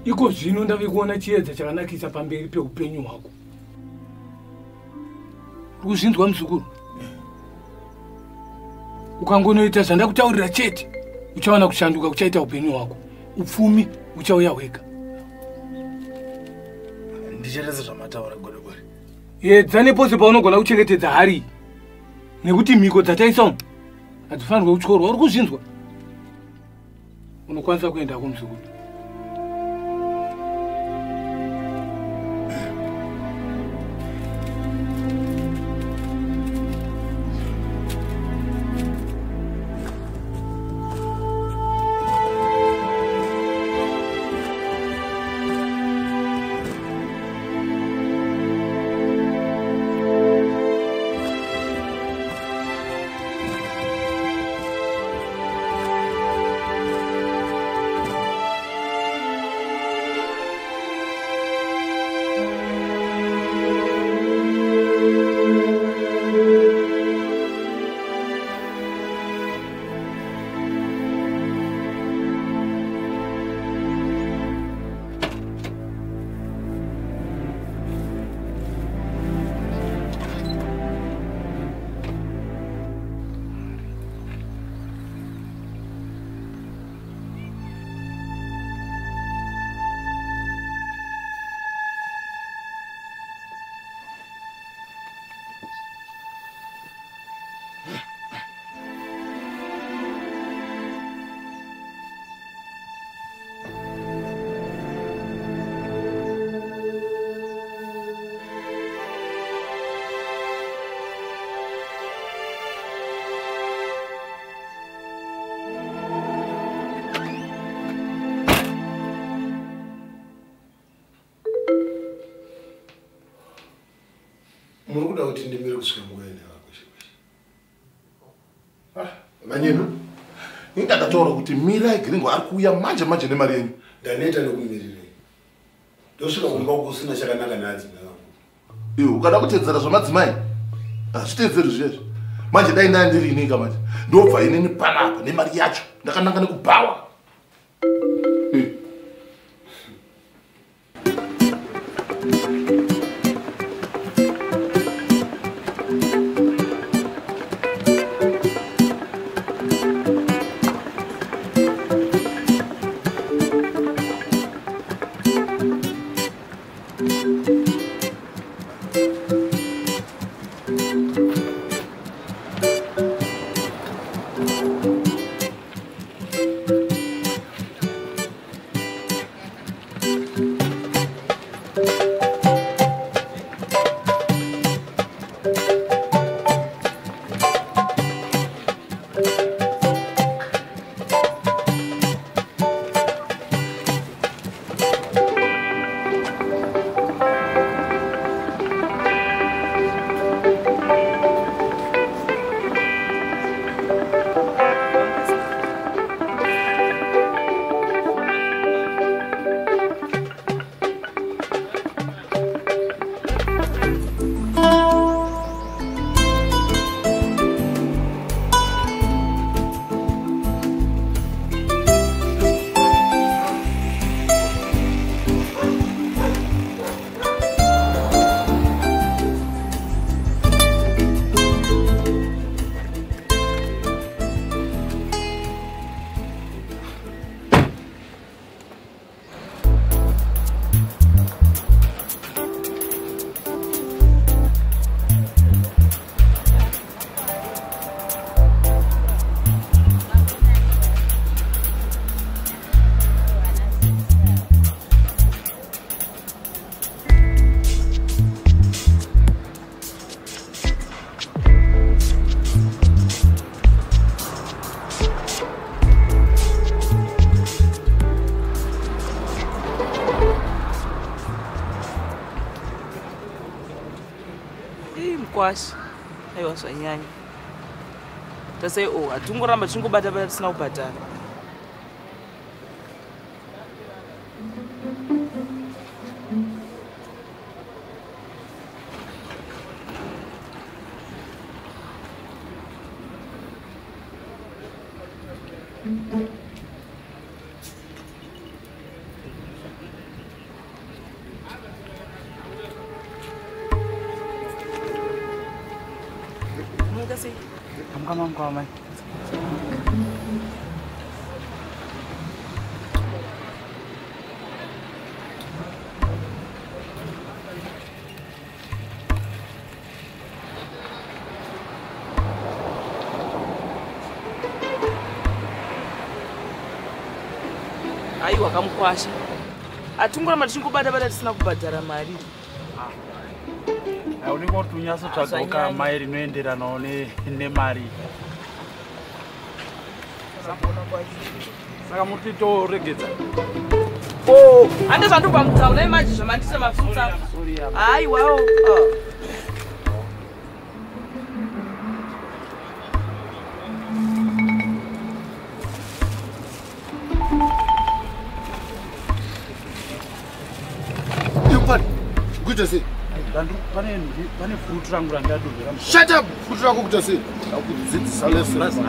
iko zvino ndave kuona chiedza chakanakisa pamberi peupenyu hwako. Kuzvinzwa muzukuru? Ukangonoita zvandakutaurira chete, uchawana kushanduka kuchaita upenyu hwako. Upfumi uchauya hwega. Ndichereze zvamataura godogori. Edza nepose paunogona kuchengetedza hari, nekuti mhiko dzataisa umu hadzifanirwe kutyorwa. Uri kuzvinzwa? Unokwanisa kuendako muzukuru. Murukuda kuti ndimire kusvika nguva ine wako chikweshi. Vanyenu, ndakataura kuti mirai Gringo ari kuuya manje nemari yenyu. Ndaneta nekumirirei. Ndosvika kumba uko usina chakanaka neadzimai vangu. Iwo ukada kutedzera zvamadzimai? Hazvitedzeri zvezvo. Manje dai ndandiri inika manje. Ndobva inini panapa nemari yacho. Ndakananga nekubhawa. Kwashi aiwa zvanyanya tasai hatungoramba tichingobata bata tisina kubhatana. sei? Amukama mai. Aiwa kamukwasha. Atungoramba tichingobata tisina kubhadhara mari. Unenge utunyaso tsvaga mai rinoenderanawo nemari. Saka muri toregedza. Oh, hande zvandobva mutaura imanje zvamandisa mafutsa. Aiwawo. Sei? Pane fruit rangu randadovera. Shut up! Fruit rako kuita sei? Akudzidzisa lesson.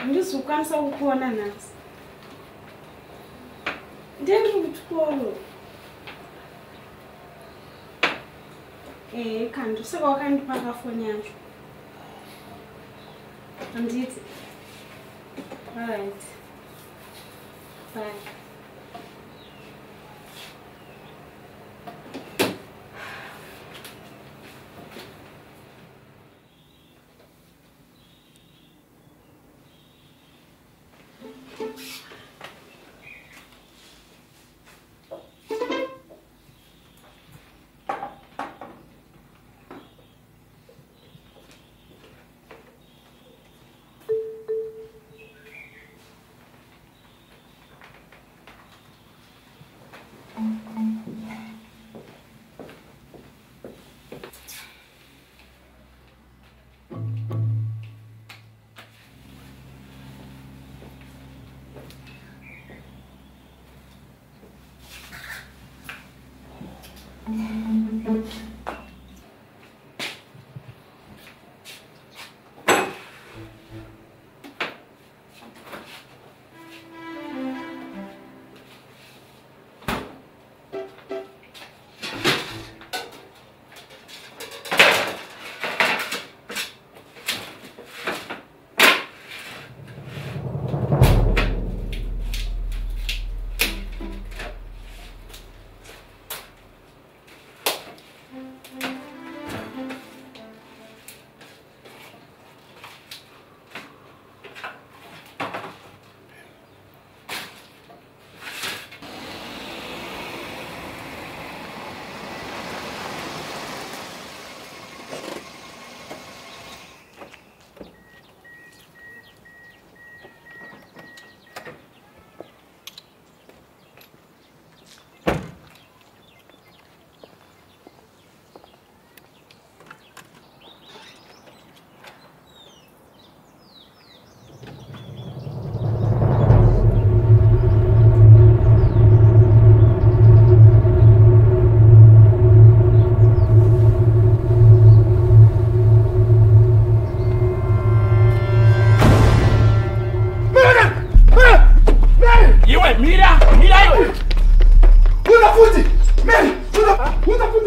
ndizokwanisa kukuona nhasi. Ndendiri kuchikoro. Kandi saka wakandipa kafoni yacho. Handiti. All right. Bye.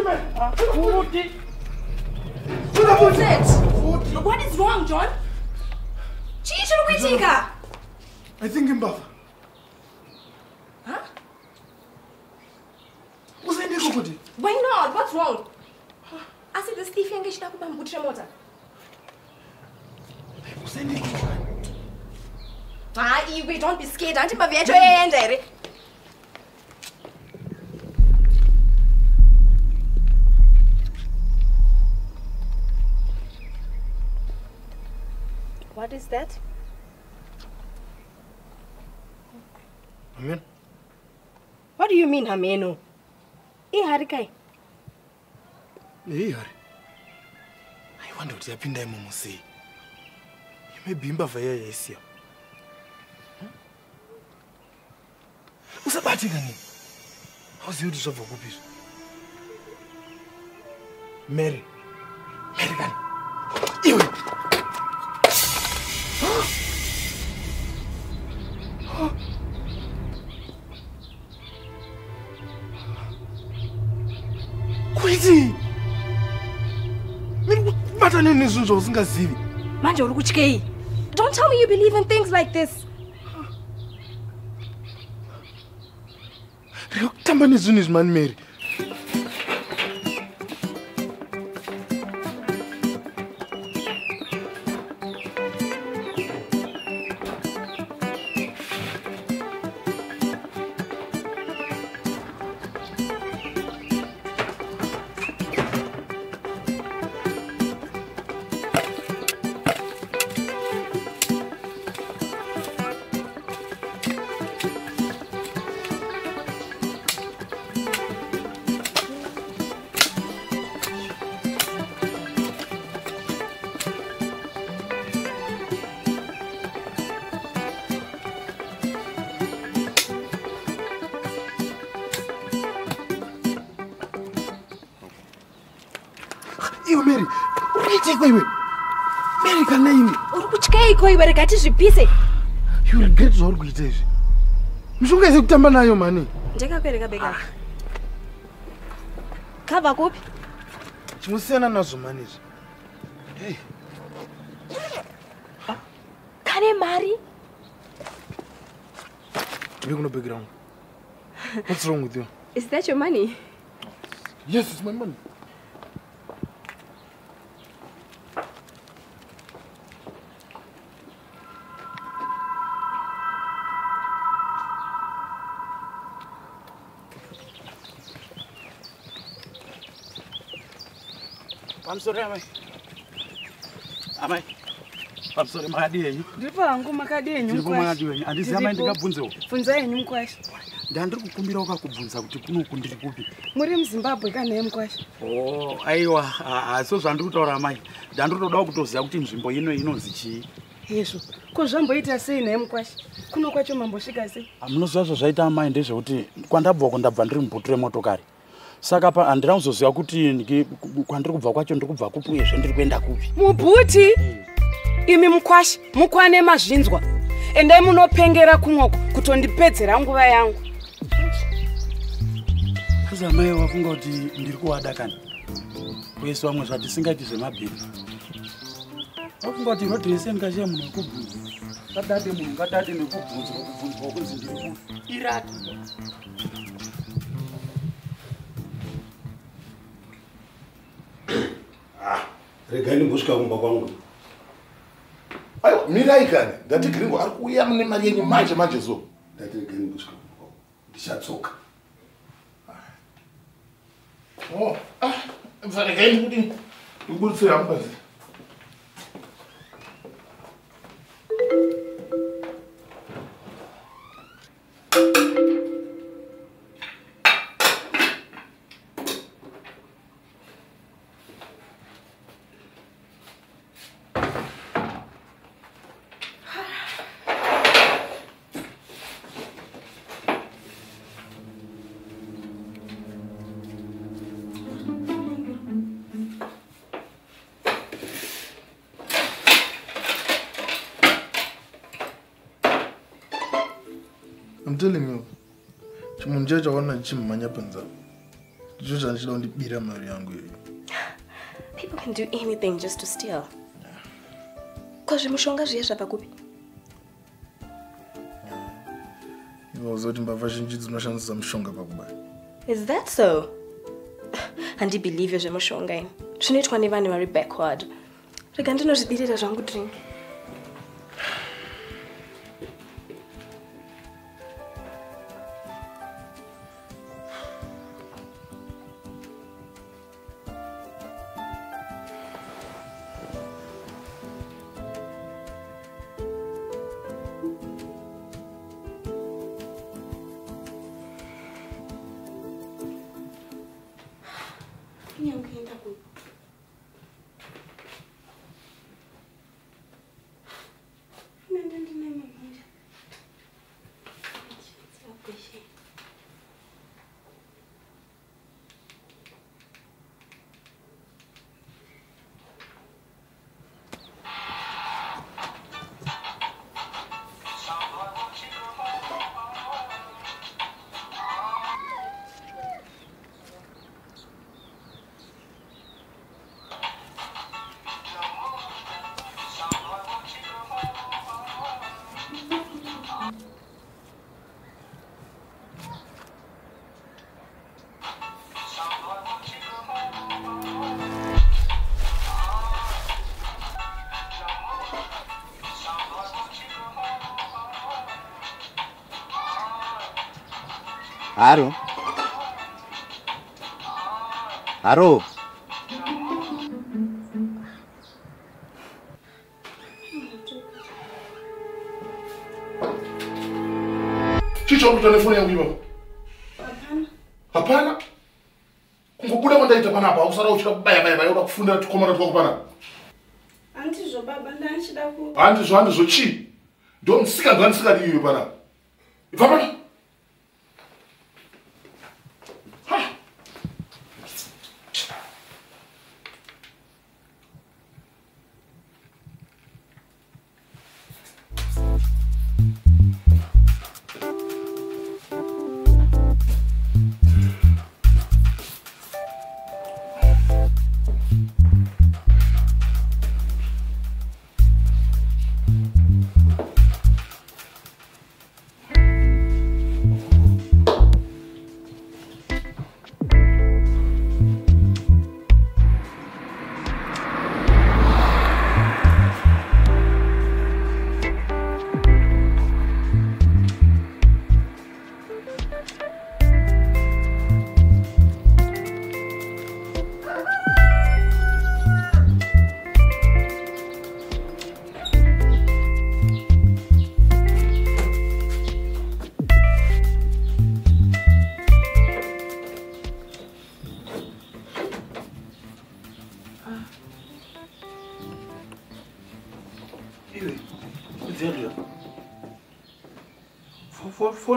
What is it? What is wrong, John? I think in Baba. Huh? Why not? What's wrong? I said the thief and get up and put your motor. You don't be scared. Auntie Maviato and what is that? Amen. What do you mean, Hameno? Harikai. Hey, Hari. I wonder what happened to Momo say. You may be in Bavaya, yes, here. What's a party? How's you to for groupies? Mary. Mary, you. Crazy! Don't tell me you believe in things like this. Man, Mary. You Mary, Mary can name you regret your good. You should get your money. Cover up. You must send another money. Hey, can I marry? We're going to be ground. What's wrong with you? Is that your money? Yes, it's my money. I'm sorry, am I? I'm sorry, Mahadi. Ndipangu makadi yenyu mukwashi. Mahadi wenyu. Andizama ndikabvunzewo. Funza yenyu mukwashi. Ndandiri kukumbira wakakubvunza kuti kuno kundiri kupi. Muri muZimbabwe kana mukwashi. Oh, aiwa, so zvandiri kutaura mai. Ndandiri kutoda kutoziva kuti nzvimbo ino inonzi chii. Yezvo. Ko zvamboita sei naye mukwashi? Kuno kwacho mambosvika sei? Munoziva zvaita mai ndezvekuti kwandabva ndabva ndiri mubhutu remotokari. Saka pa andina kuzoziva kuti kwandiri kubva kwacho ndiri kubva kupi uyezve ndiri kuenda kupi. Mubhuti? Imi mukwashi, mukwane mazvinzwa. Endai munopengera kumwoko kutondipedzera nguva yangu. Sasa mai wafunga kuti ndiri kuwada kana. Kwese vamwe zvati singaiti zvemabhiri. Wafunga kuti rodhi yese ndikashiya munhu wekubvunza. Kadade munhu ngadade nekubvunzwa kunzi ndiri kupi. Irati. Regani kusvika kumba kwangu. Aiwa, mirai kani. Ndati Gringo ari kuuya mune mari yenyu manje zo. Ndati regani kusvika kumba kwangu. Ndichatsoka. Oh, mfanekeni kuti ndikubutsira mbazi. I'm telling you, chimunjeja wana chimanya penza. People can do anything just to steal. Because mushonga zviya pakupi. Is that so? And you believe you're mushonga? Zvinoitwa nevanhu vari backward. Rega ndinozvidirira zvangu drink. Aro. Aro. Chicho telefoni yangu ipo. Hapana. Kungobuda kwandaita panapa usara uchika baya uda kufunda tukomana tukopana. Antizo baba ndanchida ku. Antizo chi. Ndo msika diyo pana. Ipapana.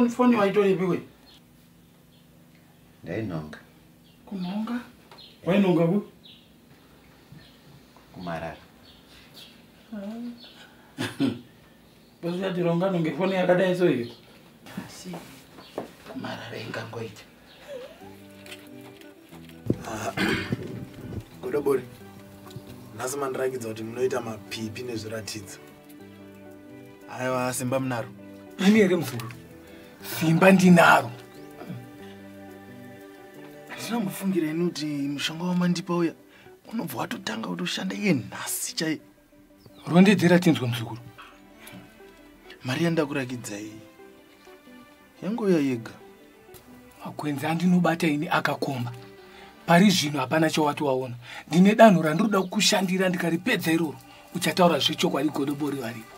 Phone waitore biwe. Ndainonga. Kunonga? Wainonga ku? Kumarara. Basi yatironga nonge phone yakadai so hiyo. Si. Marara ingangoita. Godobori. Nasema ndirangidza kuti munoita mapipi nezviratidzo. Aiwa simba munaro. Ini ere muzuru. Simba ndinaro. Ndinomufungira inu kuti mushonga wamandipa uya unobva watotanga kutoshanda iye nhasi chai. Rondedzera tinzwe muzukuru. Mari yandakurakidzai yangoya yega. Makwenzi andinobata ini akakomba. Pari zvino hapana chawati waona. Ndine danho randinoda kukushandira ndikaripedza iroro. Uchataura zvechokwadi Godobori varipo.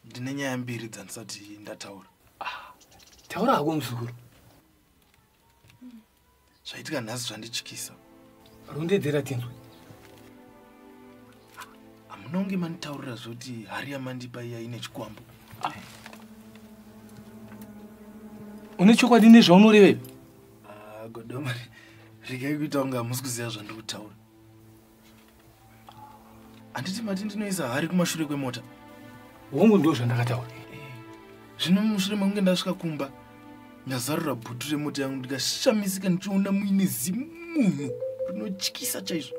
Ndine nyaya mbiri dzandisati ndataura. Taura hako muzukuru. Zvaitika nhasi zvandityisa. Rondedzera tinzwe. Amunonge manditaurira zvoti hari yamandipa iya ine chikwambo. Une chokwadi nezvaunoreva? Godomari, regai kuita kunge hamusi kuziva zvandiri kutaura. handiti mati ndinoisa hari kumashure kwemota hongu ndo zvandakataura. zvino mushure makunge ndasvika kumba ndazarura bhutu remota yangu ndikashamisika ndichiona muine zimunhu rinotyisa chaizvo.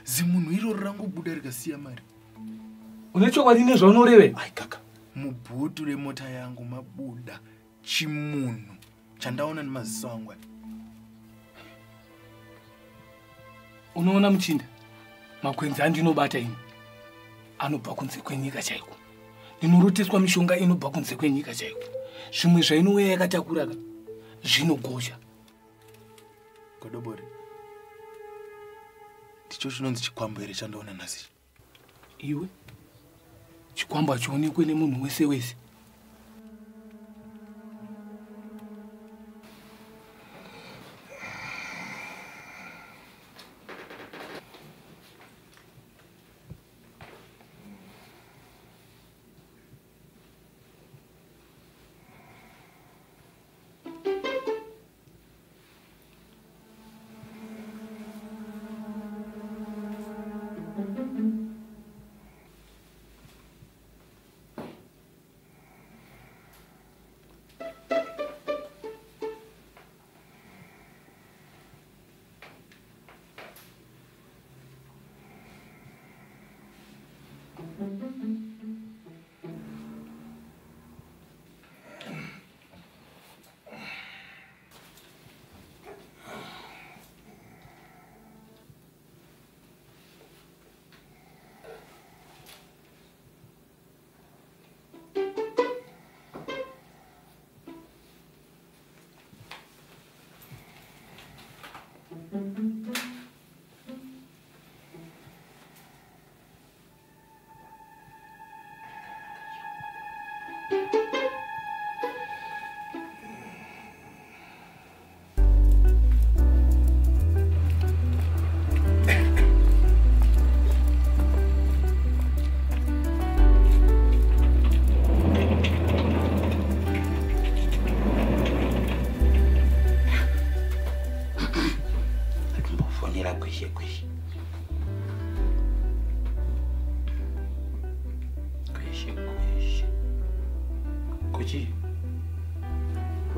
Zimunhu iroro rangobuda rikasiya mari. Une chokwadi nezvaunoreve? Ai kaka, mubhutu remota yangu mabuda chimunhu chandaona nemaziso angu. Unoona muchinda, makwenzi andinobata ini anobva kunze kwenyika chaiko. Ndinoroteswa mishonga inobva kunze kwenyika chaiko. Zvimwe zvainouya yakatakuraka zvinogozha. Godobori, ndicho chinonzi chikwambo here chandaona nhasi? Iwe chikwambo chionekwe nemunhu wese wese.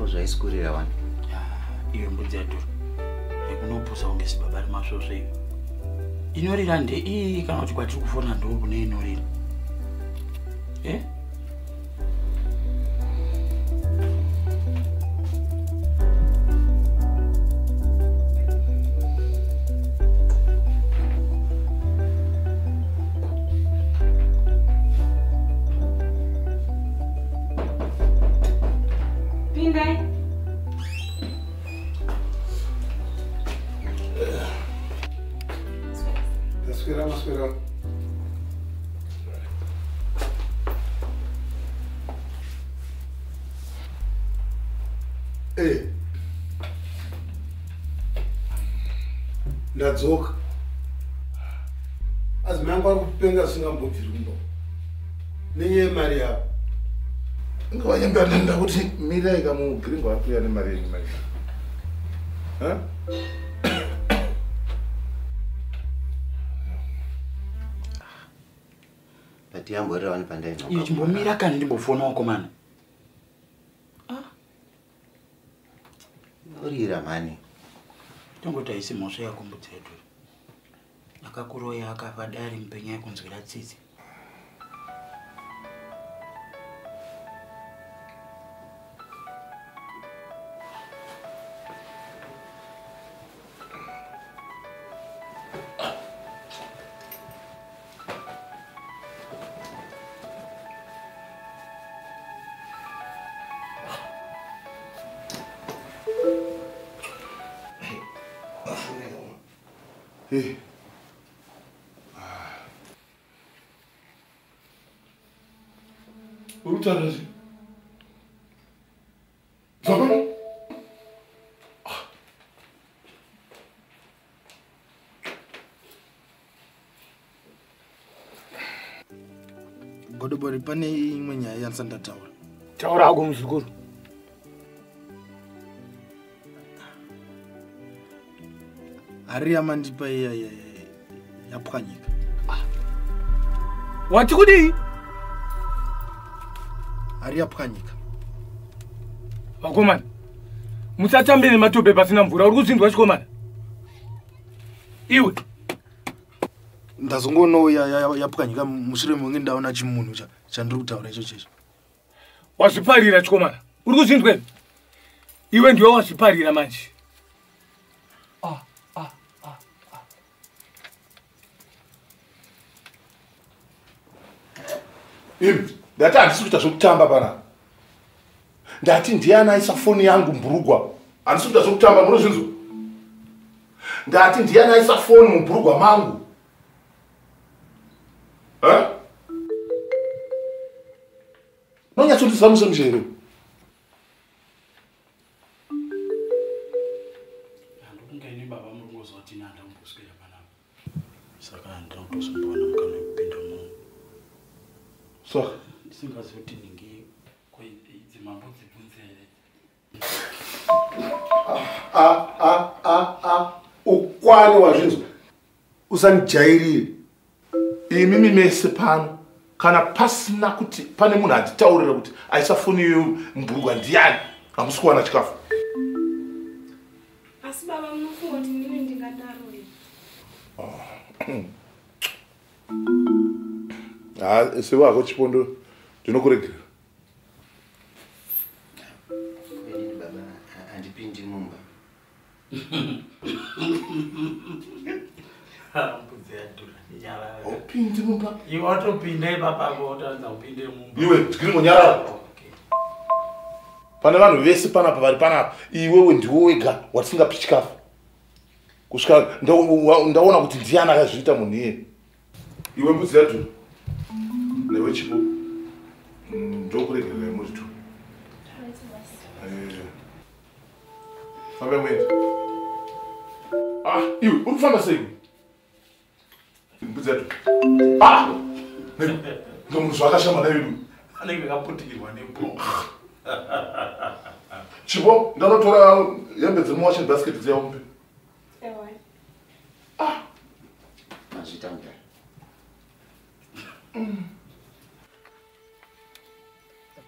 Zvaiskurira wani iwe mbudzi yadhuru ekunopusa kunge sibaba rimasvosvo iwe inorira ndeiyi kana kuti kwatiri kufona ndo kune inorira ndadzoka azi mangu ari kupenga singambobviri kumba nenyaya mari yavo ngavanyembeanenda kuti mirai kamugringo akuya nemari yenyu mari but yamborera wani pandainoka iyo chimbomira kani ndimbofonawo komana urira mani tongoti haisi mhosva yako mbudzi yedu akakuroya akafa dari mupenya yekunzwira tsitsi Hey. Urutarazi. Zaman. Godobori, pane imwe nyaya yandisandataura. Taura hako muzukuru. Hari yamandipa yapwanyika. Wati kudii? Ari yapwanyika. Vakomana, musatambe nematope pasina mvura. Uri kuzindwa chikomana? Iwe ndazongono yapwanyika mushure munge ndaona chimunhu chandiri kutaura icho checho. wazviparira chikomana. Uri kuzindwa ere? Iwe ndiwe wazviparira manje. Ndati handisi kuita zvokutamba pana. Ndati ndiani aisa foni yangu mburugwa. Handisi kuita zvokutamba munozvinzwa. Ndati ndiani aisa foni mubhurugwa mangu. Nonyatsondizamuse mujere. Andokungaine baba murungozwa kuti nanda mumboswera panapa. Saka ndinotozomboona mukana wekupinda muno. So, ndisingazivi kuti ndinge dzimambo dzibvunze here. ukwane wazvinzwa. Usanijairire. Imimi mese pano kana pasina kuti pane munhu anditaurira kuti aisa foni iyo mburugwa ndiani hamusi kuwana chikafu. Asi baba munofunga kuti ndini ndingadaro here. Sewe wako chipondo ndinokuregerera. Baba handipindi mumba. Upinde mumba. Iwe watopinda ipapako utaanza upinde mumba. Iwe GRINGO nyarara. Pane vanhu vese panapa vari panapa. Iwewe ndiwe wega watisingapi chikafu. Kusvika ndaona kuti ndiani akazviita munhu iye. Iwe mbudzi yacho. Newe chipo. Ndokuregerera muzvitu. Fambe mwende. Iwe uri kufamba sei? Mbudzi yacho. Ndomunhu zvakashama nayo. Anenge akaputikirwa nepo. Chipo, ndanotora hembe dzemuwashing basket dziya umpe. Ewa. Mazvita mudai.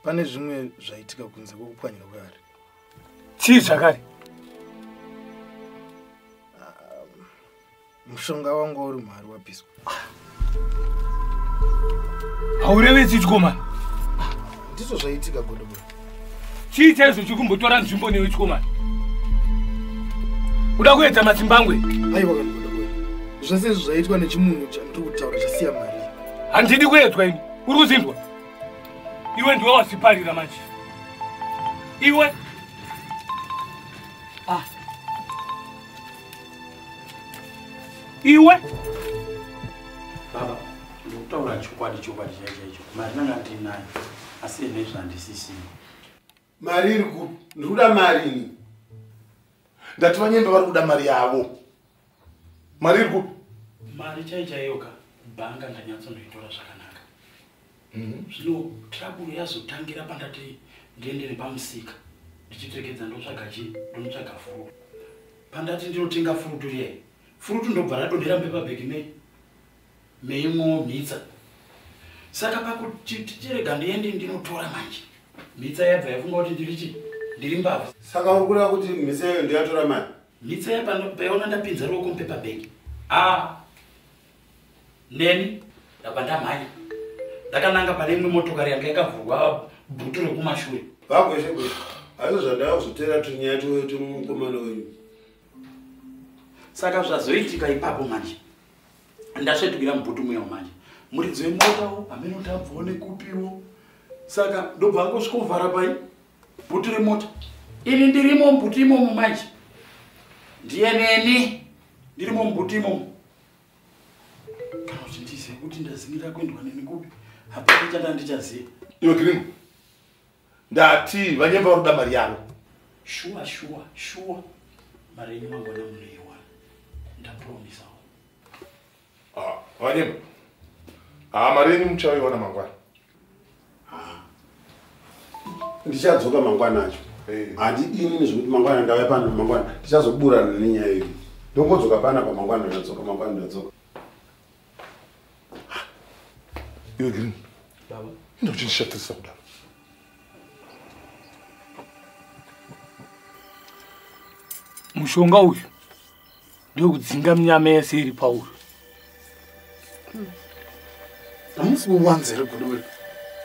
Pane zvimwe zvaitika kunze kwokupwanyika kweari. Chii zvakare? Mushonga wangu uri mhari wapiswa. Haurevetsi chikomana? Ndizvo zvaitika godogo. Chii chaizvo chikumbotora nzvimbo newe chikomana? Uda kuedza matsimbangwe? Aiwa kana godogo. Zvese izvi zvaitwa nechimunhu chandiri kutaura chasiya mari. Handidi kuedzwa ini. Uri kuzindwa? Iwe ndiwe wazviparira manje. Iwe iwe Baba, ndokutaura chokwadi chaicho. Mari nanga ndinayo. Asi ine zvandisisina. Mari iri kupi? Ndikuda mari ini. Ndati vanyemba vari kuda mari yavo. Mari iri kupi? Mari chaichaiyoka bhanga ndanyatsondoitora zvakanaka. Zvino trouble yazotangira pandati ndiende nepamusika. Ndichitekedza ndotsvaga chii? Ndotsvaga furu. Pandati ndinotenga furu turiye. Furutu ndobva radondera mbepabhegi meimwewo mhitsa. Saka pakuchirega ndiende ndinotora manje. Mhitsa yabva yafunga kuti ndiri mbavha. Saka uri kuda kuti mhitsa iyo ndiyatora mari? Mhitsa yapaiona ndapinza ruoko mupepabhegi. Neni ndabva ndamhanya. Ndakananga pane imwe motokari yanga yakavhurwa bhutu rekumashure. Vagweshe gweshe. Asi zvandava kuzotera tunyaya tumukomana wenyu. Saka zvazoitika ipapo manje. Ndasvetukira mubhutu muya manje. Muridzi wemotawo amene utabvawo nekupiwo. Saka ndobva angosvika kuvhara pai bhutu remota. Ini ndirimo mubhutu imomo manje. Ndiye neni ndirimo mubhutu imomo. Kana kuti ndizive kuti ndazingira kuendwa neni kupi. Hapana chanda ndichaziva. Iwe GRINGO. Ndati vanyemba vari kuda mari yavo. Sure. Mari yenyu mangwana munoiwana. Ndapromisawo. Vanyemba. Mari yenyu muchaiwana mangwana. Ndichadzoka mangwana acho. Handi ini nezvekuti mangwana ndauya pano mangwana. Ndichazoburana nenyaya iyi. Ndongodzoka pana pamangwana ndadzoka. Iwe Green. Baba. Ndochinishatosa kudaro. Mushonga uyu ndokudzinga munyama yese iri pauri. Hamusi kuwanza here godobori.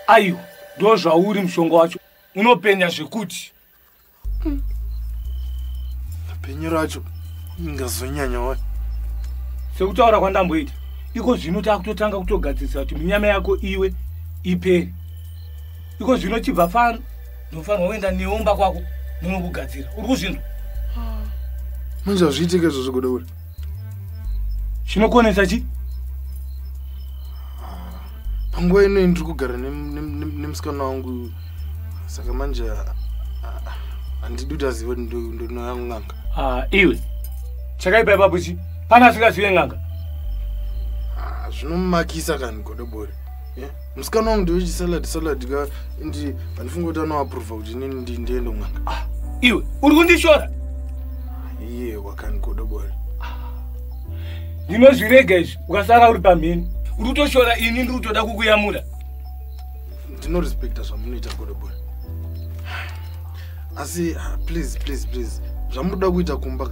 Aiwa, ndo zvauri mushonga wacho. Unopenya zvekuti. Penyu racho ingazonyanya wa. Sekutaura kwandamboita. Iko zvino takutotanga kutogadzirisa kuti munyama yako iwe ipere. Iko zvino chibva fano ndofanirwa kuenda neomba kwako nokugadzira. Uri kuzvinzwa? Manje azviitike izvozvo godobori. Chinokonesa chi? Panguva ino ndiri kugara nemusikana wangu saka manje handidi kuti azive ndoyangu n'anga. Iwe chakaipa ipapo chi? Pana asingazive n'anga? Zvinomumakisa kani godobori. Musikana wangu ndowechisaladi ka ndi handifunga kuti anoaprova kuti inini ndiende n'anga. Iwe uri kundishora? Iye wakani godobori. Ndinozvirega izvi ukasara uri pamheni. Uri kutoshora ini ndiri kutoda kukuyamura. Ndinorespekta zvamunoita godobori. Asi please zvamunoda kuita kumba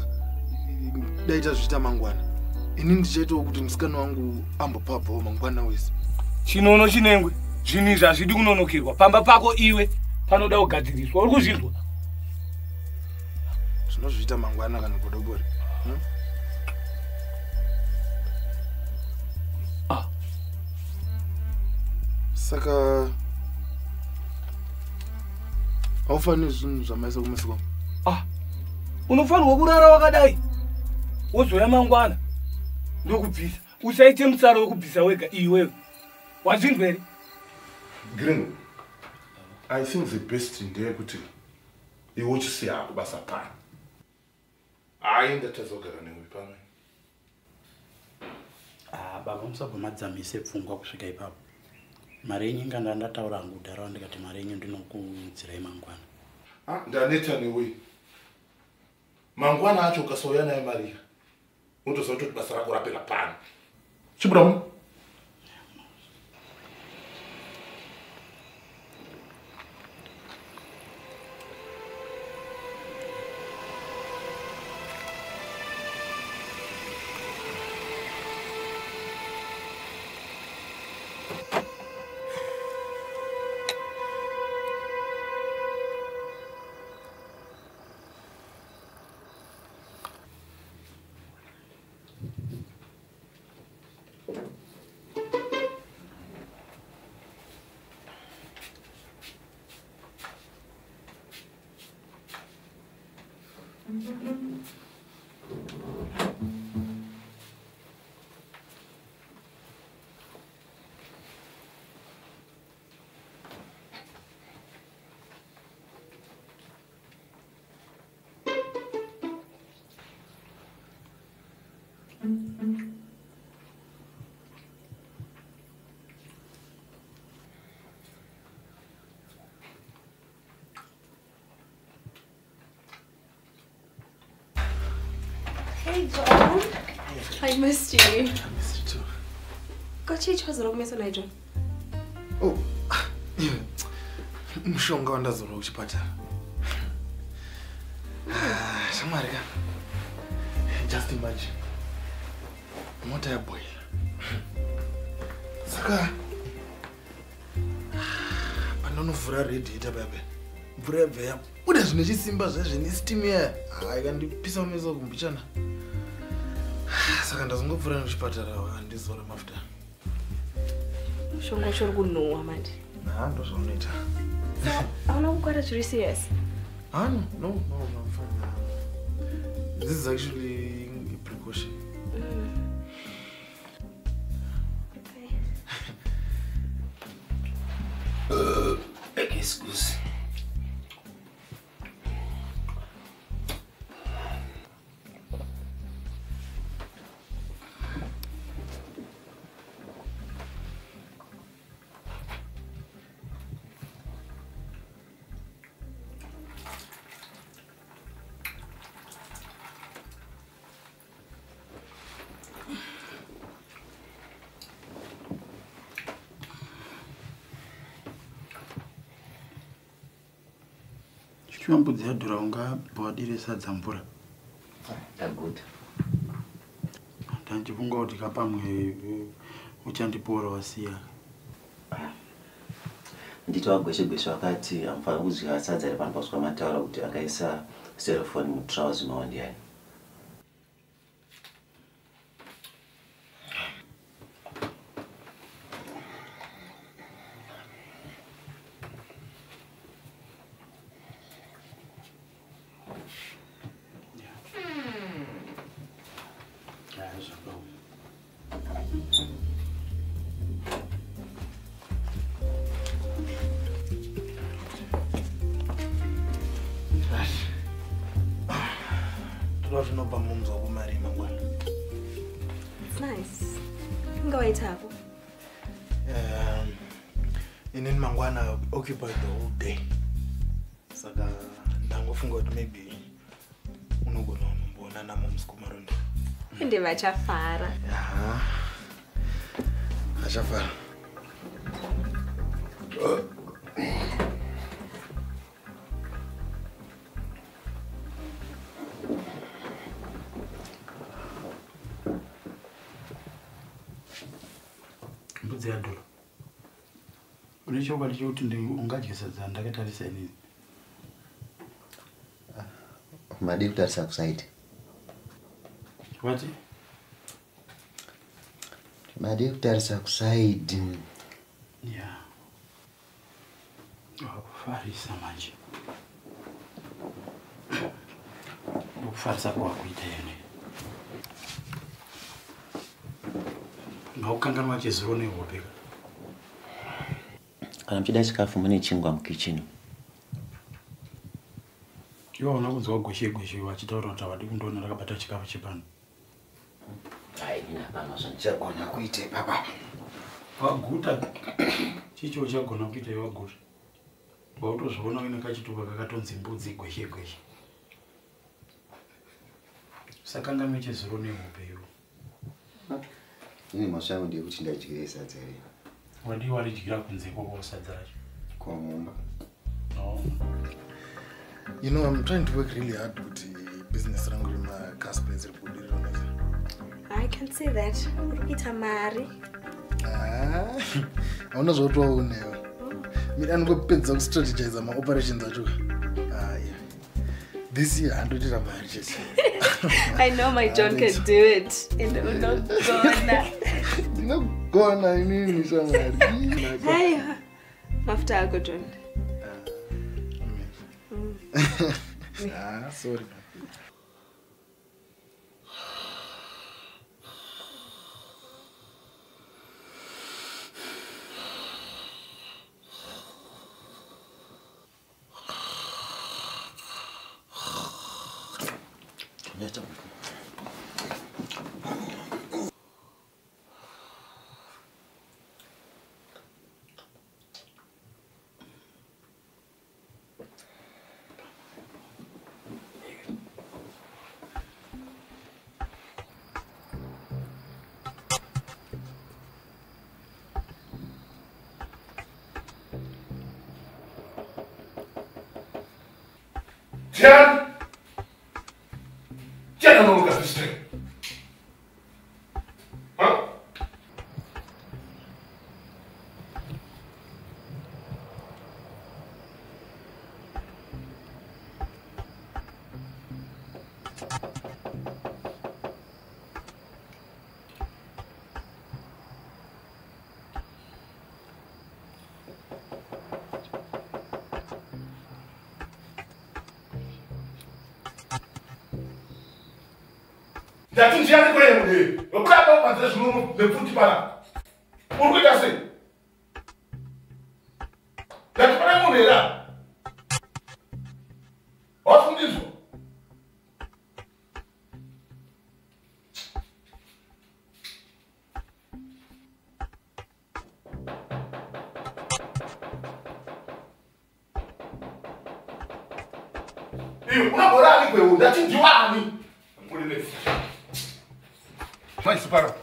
daita zviita mangwana. Ini ndichaitawo kuti musikana wangu ambopabvawo mangwana wese. Chinono chinengwe zvinhu izvi hazvidi kunonokirwa. Pamba pako iwe panoda kugadziriswa. Uri kuzvinzwa? Zvinozviita mangwana kana godobori. Saka haufaniri zvinhu zvamaisa kumeso kwangu. Unofanirwa kurara wakadai wozoya mangwana ndokubvisa. Usaite musaro wekubvisa wega iwewe. Wazvinzwa here? Gringo, I think the best ndeyekuti iwe uchisiya kubasa pano. Hayi ndatazogara newe pamwe. Baba musabvomadzamise pfungwa kusvika ipapo. Mari yenyu inganda ndataura hangu kudhara ndikati mari yenyu ndinokudzirai mangwana. Ndaneta newe. Mangwana acho ukasauya naye Maria. Unotoziva kuti basa rako rapera pano. Chiburamu? Hey, John. I missed you. I missed you too. Got you chosen of me, so John. Oh, yeah. Mushonga wandazora kuchipatara. Shamwari ka. Just imagine. Mota yaboila. Saka panonovhura radiator baba. Mvura yabva yabuda zvine chisimba zvazvine steam iya. Ikandipisa meso kumbichana. Saka ndazongobvura muchipatara andizora mafuta. Mushonga chori kunowa manje. Ndo zvaunoita. So, hauna kukwata zviri serious? No, I'm fine. This is actually a precaution. Excuse. Chiwambudzi yadhura ungabhodire sadza mvura. Taguta. Tandifunga kuti kapamwe uchandipora wasiya. Nditi wagweshe wakati amfana kudya sadza ripano paswa mataura kuti akaisa cellphone mutrauzi mawandiani. It's nice. Ngawaithapo. Inini mangwana occupied the whole day. Saka ndangofunga kuti maybe unogona kumbona namo musikumarondo. Ende vachafara. Achafara. Mbudzi yadhura. Une chokwadi chokuti ungadye sadza ndakatarisa inini. Madi kutarisa kusaidi. What? Madi kutarisa kusaidi. Yeah. Wakufarisa manje. Wakufarisa kwakuita yene. Ngaukanganwa chizuro nehopeka. Kana mchida chikafu mune chingwa mkichini. Iwa unakunzwa gweshe wachitaura kuti wadi kundoona ndakabata chikafu chepano. Ina pano zvandichagona kuite papa. Waguta. Chicho chagona kuita waguta. Wautozviona uine kachitupa kakatonzi mbudzi gweshe. Sakanga mechizuro nehope iwo. Ini mashangu ndiye kuti ndadyire sadza iri. Wadi waridyira kunze kwako sadza racho. Kwa mumba. No. You know, I'm trying to work really hard with the business rangu rima Casper's report. I can see that. Urikuita mari. Hauna zvotwa unewe. Mina ndingopedza kustrategize ma operations acho. Yeah. This year andoita mari chese. I know my John can do it. And I'm not gonna. Ndinogona inini shamari. Hey. Mafuta yako John. Sorry. Tiens, non, le café. Hein? J'attends que j'aille courir, mon Dieu. Le plat va pas être nous, le foutu par là. Pour que t'as fait. T'as pas mon là. Oh, son Dieu. Una morale quello, da ti giovani. Non le vai spara.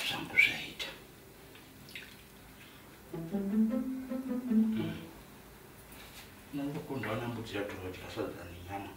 zvangu zvaita nangokundwana mbudzi yatora tikasadza nenyama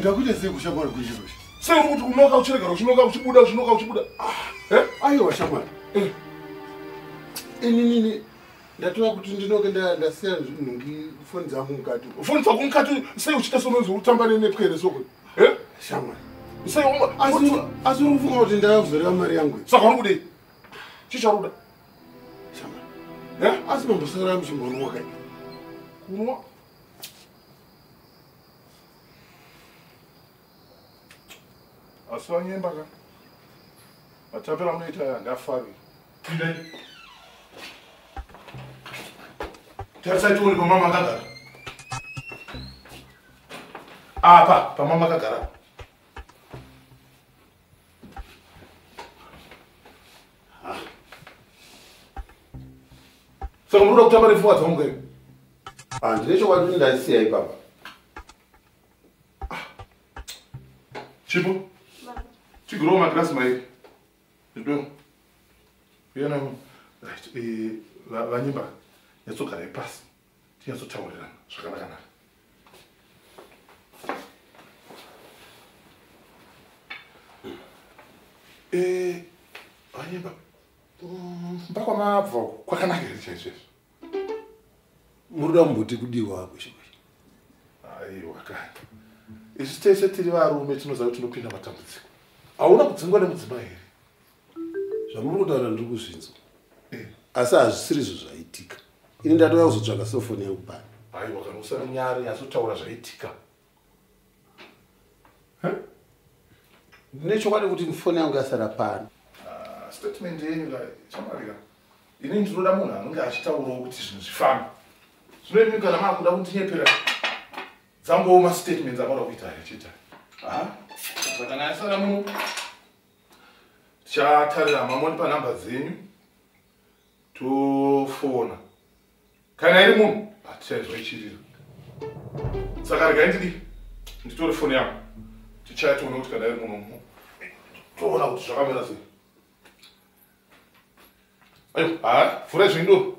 ndakuita sei kushamwari kuizvizvozvo sei uri kuti unoka uchiregara uchinoka uchibuda aiwa shamwari inini ndatora kuti ndinoke ndasiya nhungi foni dzangu mukati foni dzangu mukati sei uchiita sonozi utamba nenetwere soko shamwari asi uri kufunga kuti ndakuzoreva mari yangu saka uri kudei chicharuda shamwari asi mambosara muchimbonwa kai kunwa asi vanyemba ka matapera munoita aya ndafari pindai tarisai tione pamama akagara apa pamama akagara saka munoda kutamba nepfungwa dzangu kai handine chokwadi kuti ndasiya ipapa chipo chigorowo magirasi mairi ndidongo iyana vanyimba nyatsogarai pasi tinyatsotaurirana zvakanakanaka vanyimba mba kwamabva kwakanaka here chaizvezvo muruda mumbuti kudiwa kweshe kweshe aiwa kani isu tese tiri varume tinoziva kuti tinopinda matambudziko hauna kudzingwa nemudzimai here zvamuri kutaura ndiri kuzvinzwa asi hazvisirizvo zvaitika ini ndatouya kuzotsvaga sofoni yangu pano aiwa kana usari nyari yazotaura zvaitika ndine chokwadi kuti foni yangu yasara pano statement yenyu chamarika ini ndinoda munhu anenge achitaurawo kuti zvinhu zvifambe zvinoimi kana maakuda kundinyepera dzangowo mastatements amauda kuita achita kana yasara muno tichatarira mamoni panhamba dzenyu tofona kana iri munhu hatichaizwa ichirira saka regai ndidi nditore foni yangu tichaitoona kuti kana iri munhu toona kuti zvakamira sei ayo furai zvindo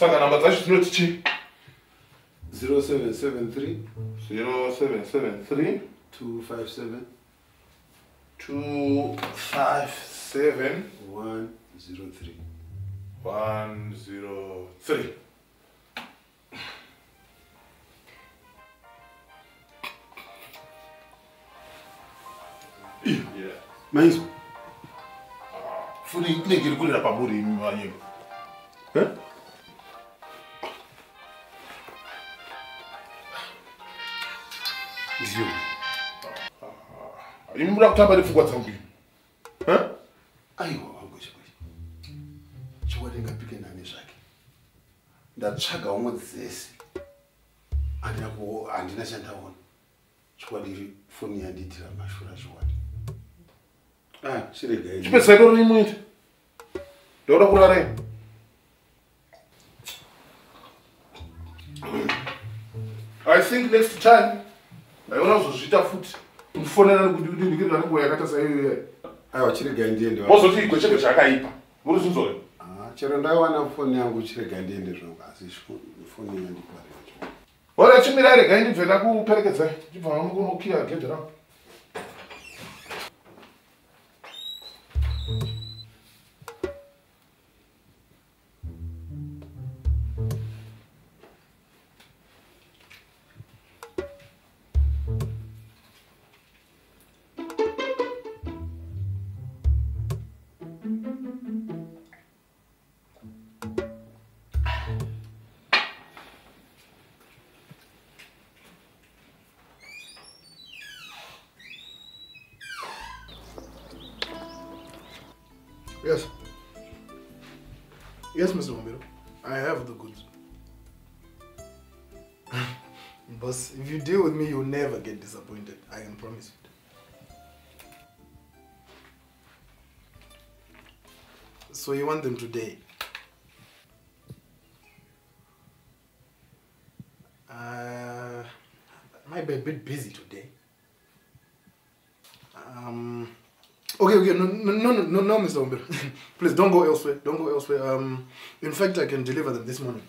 saka namba dzacho dzinoti chi 0773 0773 257 257 103 103 maizwa funi inenge iri kurira pamuri imi vanyemba ndiyo imi muda kutamba nepfungwa dzangu imi aiwa wangu chikweshe chikwadi ngapike nani zvake ndatsvaga umwe dzese handina chandaona chikwadi foni yandiitira mashura chikwadi chiregai chipedzai doro nimuita ndoda kurarai I think next time ndaiona kuzozviita futi ndifonera ndikirira nenguva yakaita saiyoyo aiwa chiregai ndiende wozoti igwechege chakaipa muri zvinzore chero ndaiwana foni yangu chiregai ndiende zvangu asi foni yandiparira ora chimirai regai ndibve ndakuperekedzai ndibva mukunokiya gedhe rangu Yes. Yes, Mr. Mambiro. I have the goods. Boss, if you deal with me, you'll never get disappointed. I can promise it. So you want them today? I might be a bit busy today. Okay, no, Mr. Mambiro. Please don't go elsewhere. Don't go elsewhere. In fact, I can deliver them this morning.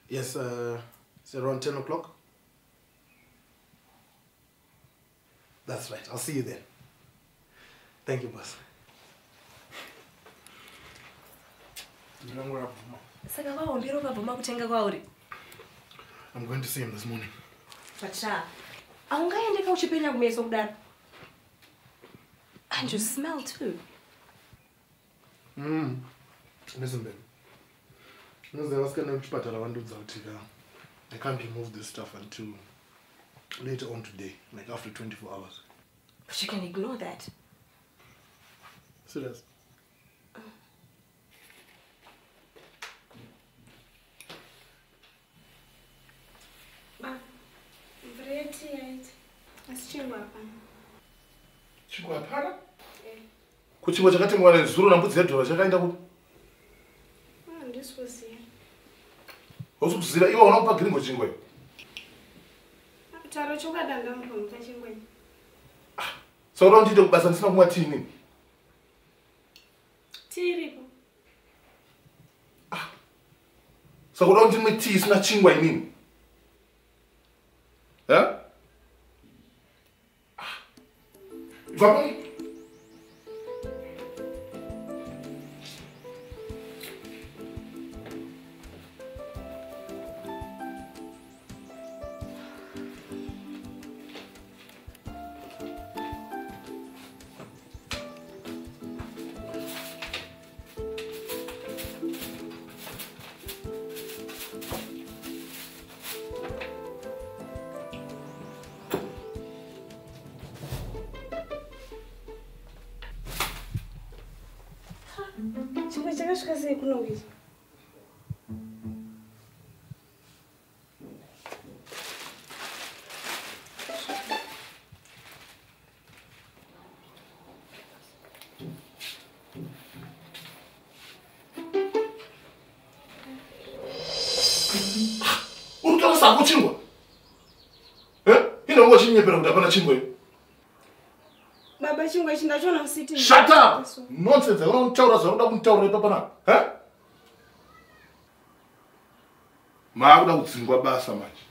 Yes, it's around 10 o'clock. That's right. I'll see you then. Thank you, boss. I'm going to see him this morning. And you smell too. Listen, babe. I can't remove this stuff until later on today, like after 24 hours. But you can ignore that. Serious? Chingwa hapana? Kuchingwa chakatengwa nezuro nambudzi yadhora chakaenda kupi? Ndisikuziva. Usukuziva iwe unokupa gringo chingwa iyo? Charo chokadanga mupamuta chingwa iyo. Saka unoita kubasa ndisina kumwa tii nini? Tiripo. Saka unoita ndimwe tii isina chingwa inini? Yeah? Vamos. Chingwa chakasvika sei kuno izvi? Urutora sako chingwa? Inongo chinyepera kuti hapana chingwa iyo? Baba chingwa ichi ndachiona kusiti. Shut up! Nonsense, unotaura zvakuda kunitaurira ipapanapa. Maakuda kudzingwa basa manje.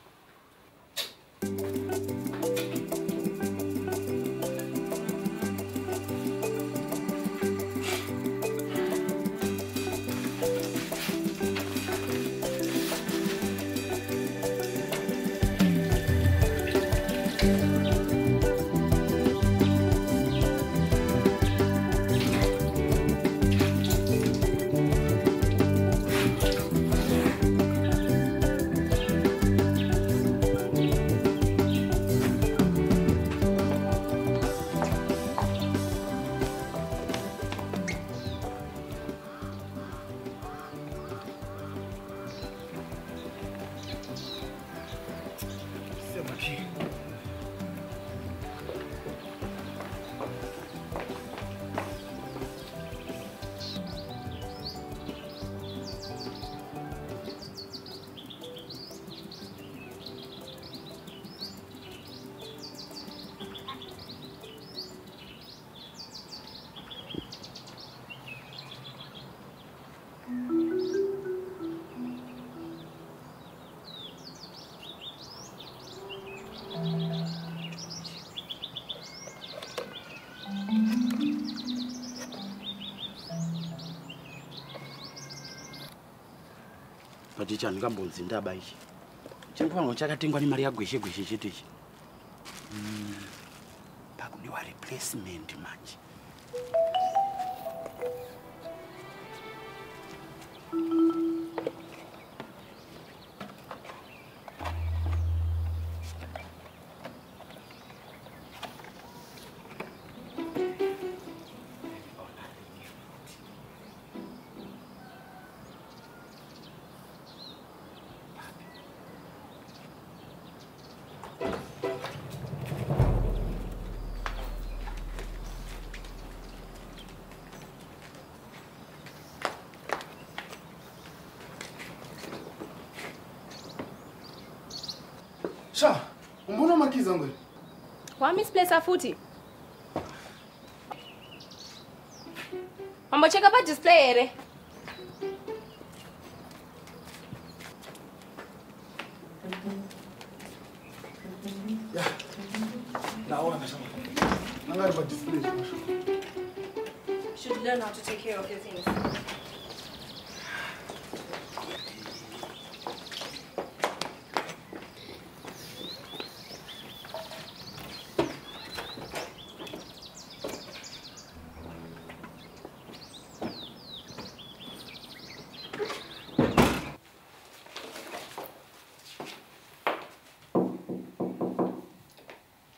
Paticha ndingambonzi ndaba ichi. Chimpango chakatengwa ni mari yagweshe gweshe chete ichi. Pakudiwa replacement manje. Sha, umbona makizi angu? Wamisplace futhi. Mambocheka pa display ere. Yeah. Now I'm going to display. Should learn how to take care of your things.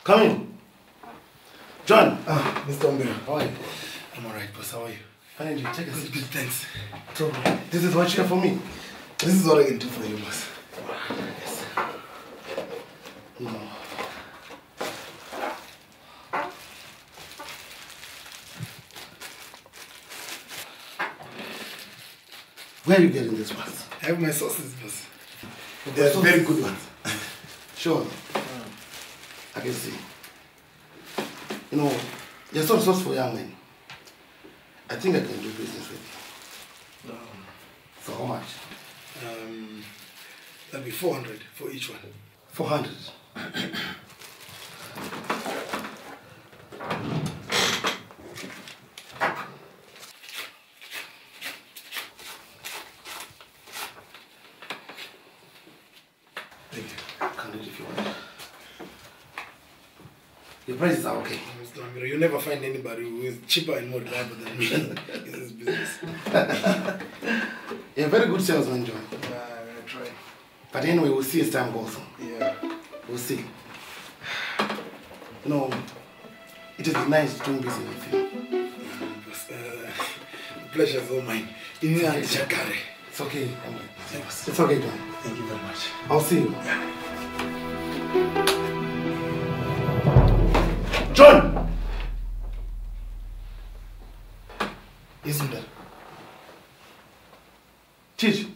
Come in. John. Mr. Ombero, how are you? I'm alright, boss. How are you? Fine, check Good, good, thanks. So, this is what you have for me. This is what I can do for you, boss. Yes. No. Where are you getting this ones? I have my sauces, boss. They're very good ones. Sure. I can see. You know, you're so sauce for young men. I think I can do business with you. For how much? That'll be 400 for each one. 400. Thank you. Can do it if you want. Your prices are okay. Mr. Ombero, you'll never find anybody who is cheaper and more reliable than me in this business. You're a very good salesman, John. I try. But anyway, we'll see as time goes on. Yeah. We'll see. You know, it is nice doing business with you. The pleasure's all mine. It's okay. It's okay. Thanks. It's okay, John. Thank you very much. I'll see you. Yeah. John! Isn't that? Teach.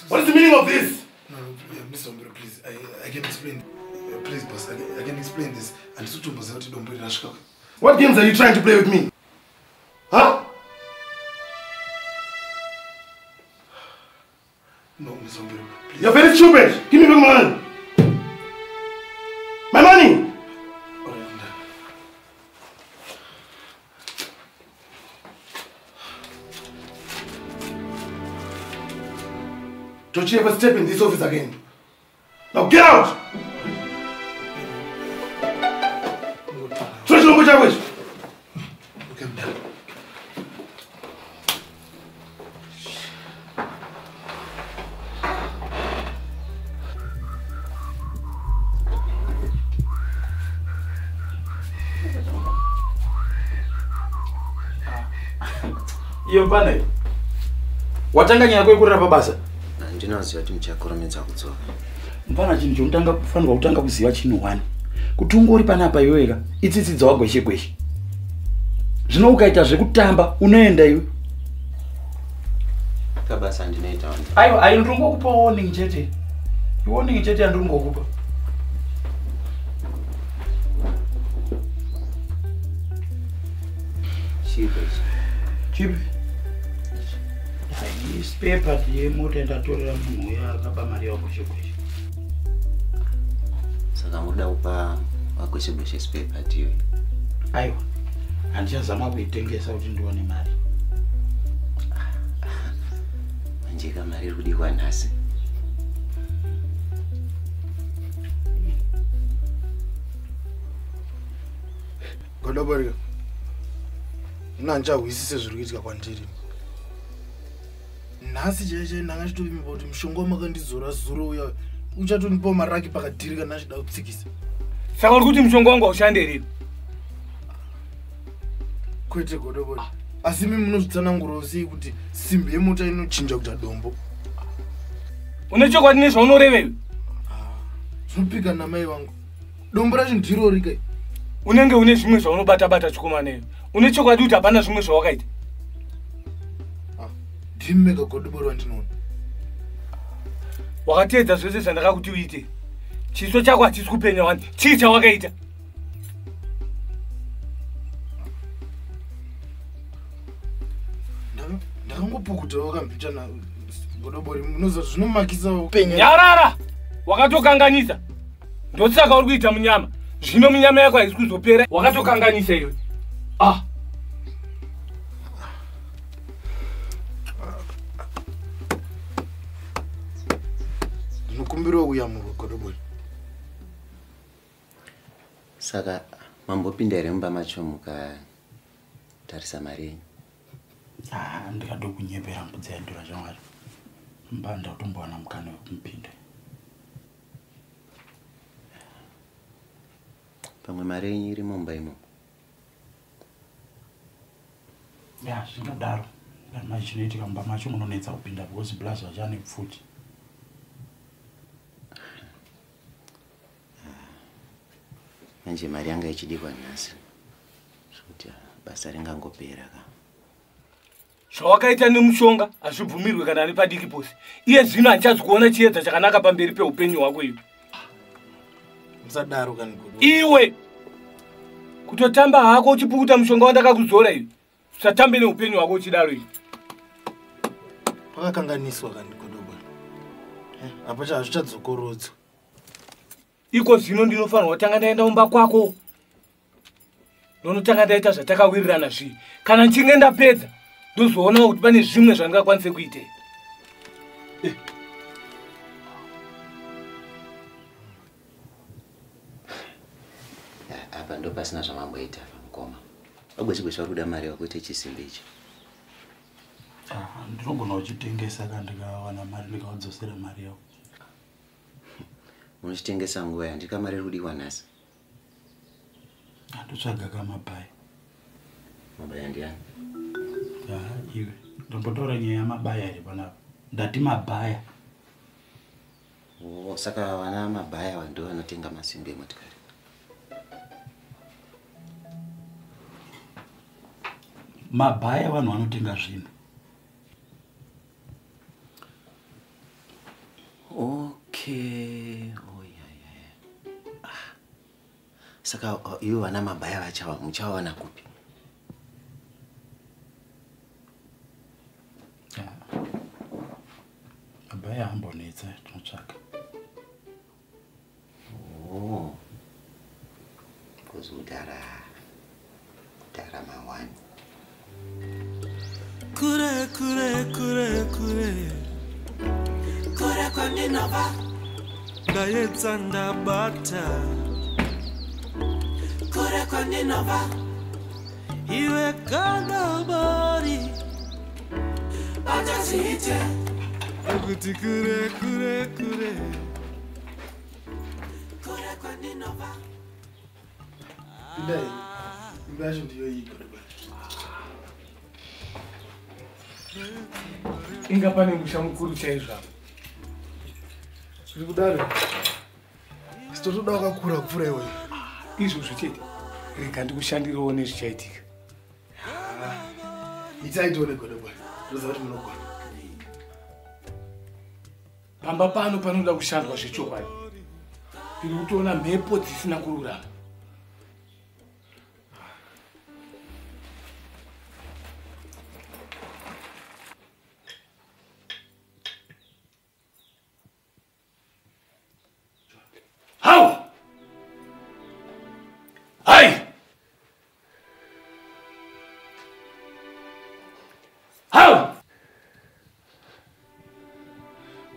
What is the meaning of this? No, Mr. Ombero, please. I can explain. Please, boss. I can explain this. And so don't put it. What games are you trying to play with me? Huh? No, Mr. Ombero, please. You're very stupid. Give me back my money. My money! Don't you ever step in this office again. Now get out! Stretch over your wish. Okay, I'm done. Iyo pane. Watanga nyaya kwekurira pabasa. Ndinoziva kuti muchakurumidza kudzoka. Mpana chinhu chotanga kufanirwa kutanga kuziva chino wani. Kuti ungori panapa iweka itsitsidza wagweshe gweshe. Zvino ukaita zvekutamba unoenda iwe. Kabasa ndinoita wani. Ayo ndingokupa warning chete. Warning chete andingokupa. Chipe. Spare part yemota ndatorera munhu uya akaba mari yakweshe-kweshe. Saka muda kupa wakweshe-kweshe spare part iwe. Aiwa, handichazama kuitengesa kuti ndione mari. Manjeka mari iri kudikwa nhasi. Godoborika. Nandichahwisise zviri kuitika kwandiri. Nhasi chaiye ndanga chitopimba kuti mushonga wamakandizora zuro uya uchatonipawo maraki pakadhiri kana achida kutsikisa. Saka uri kuti mushonga wangu haushande rini? Kwete Godobori. Asi mimi munozvitsanangurawo sei kuti simbi yemota inochinja kuita dombo? Une chokwadi nezvaunoreveyo? Zvinopika namai vangu. Dombo racho ndirori kai. Unenge une zvimwe zvaunobata-bata chikomaneyo. Une chokwadi kuti hapana zvimwe zvawakaita? Ndimeka Godobori wandinoona. Wakateedza zvese zvandakakuti uite. Chiso chako hachisi kupenya wani. Chii chawakaita? Ndakangopukuta wakambichana godobori munozoti zvinomakisa upenya. Nyarara! Wakatokanganisa. Ndosaka uri kuita munyama. Zvino munyama yako haisi kuzopera. Wakatokanganisa iwe. Ndinokumbirawo kuyamurwa godobori. Saka mambopinda here mumba macho mukatarisa mari yenyu? Ndikatokunyepera mbudzi yandura zvamwari. Mba ndatombowana mukana wekumupinda. Pamwe mari yenyu iri mumba imo? Zvingadaro. Manje chinoitika mumba macho munonetsa kupinda because blaza vachane pfuti. Manje mari yanga ichidikwa nhasi. Zvekuti basa ringangopera ka. Zvawakaita nemushonga hazvibvumirwe kana ari padiki posi. Iye zvino handichazi kuona chiedza chakanaka pamberi peupenyu hwako iwe. Musadaro kani godobori. Iwe kutotamba hako uchipukuta mushonga wandakakuzora iwe. Usatambe neupenyu hwako uchidaro iwe. Pakakanganiswa kani godobori. Apa hazvichadzokorodzwa. Iko zvino ndinofanirwa kutanga ndaenda mumba kwako. Ndonotanga ndaita zvatakawirirana zvii. Kana nchinge ndapedza ndozoona kuti pane zvimwe zvandingakwanise kuita. Apa ndo pasina zvamamboita mukoma. Wagwezigwesha uri kuda mari yakuita chisimbi ichi. Ndinogona uchitengesa kana ndikawana mari ndikaudzosera mari yako. Unochitengesa nguva yandika mari iri kudiwa nhasi? Ndotsvaga kamabhaya. Mabhaya ndiani? Iwe ndombotaura nyaya yamabhaya iri panapa. Ndati mabhaya. Saka vana mabhaya ndo vanotenga masimbi emotikari. Mabhaya vanhu vanotenga zvinhu. Okay. Saka iwe vana mabhaya vachawa muchawana kupi? Mabhaya ambonetsa tinotsvaka. Kuzudara mawani. Kure kwandinova ndaedza ndabata. Kure kwandinova iwe godobori batazite kuti kure kwandinova. Indai imba yacho ndiyo iyi godobori. Inga pane musha mukuru chaizvo. Zviri kudaro. Sitotoda wakakura kupfuura iwe. Izvozvo chete. Rega ndikushandirawo nezvichaitika. Itai tione godobori. Ndoziva kuti munogona. Pamba pano panoda kushandwa zvechokwadi. Ndiri kutoona mhepo dzisina kururama.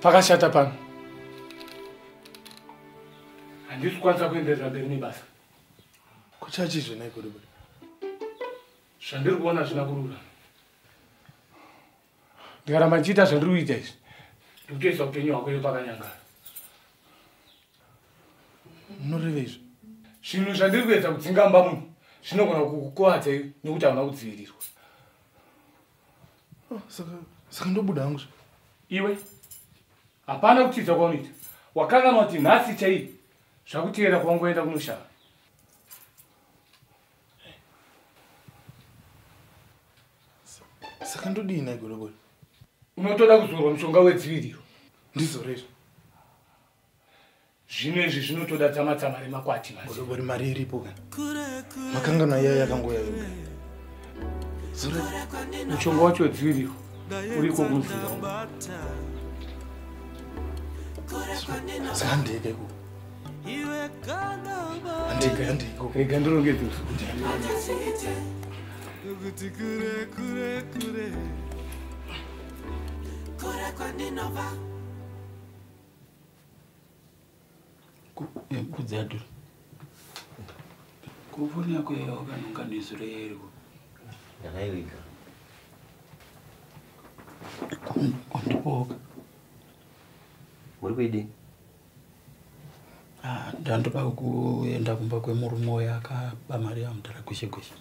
Pakashata pano. Handisi kukwanisa kuenderera mberi nebasa. Kuchachizvo nai godobori. Zvandiri kuona zvina kururama. Ndikaramba ndichiita zvandiri kuita izvi, ndiri kutoisa upenyu hwako iwe pakanyangara. Munoreva izvo? Zvinhu zvandiri kuedza kudzinga mba munhu zvinogona kukukuvadza iwe nekuti hauna kudzivirirwa. Saka ndobuda hangu. Iwe hapana kutiza kwaunoita. Wakanganwa kuti nhasi chaiyi zvakutiyera kwangoenda kunoshava. Saka ndodii nai godobori? Unotoda kuzorwa mushonga wedziviriro. Ndizorezvo. zvino izvi zvinotoda tsama-tsama remakwati Uri mari iripo kana? Makangana yaya yakangoya yoga. mushonga wacho dziriwo uriko kunzira Sandike ku. Andike. rega ndirongedze kudzadura kufoni yako yawakanonganisiro yairiko Yakaivika. kondipoka Muri kuidini? ndandoda kuenda kumba kwemurume uyo akaba mari yamudhara gweshe-gweshe.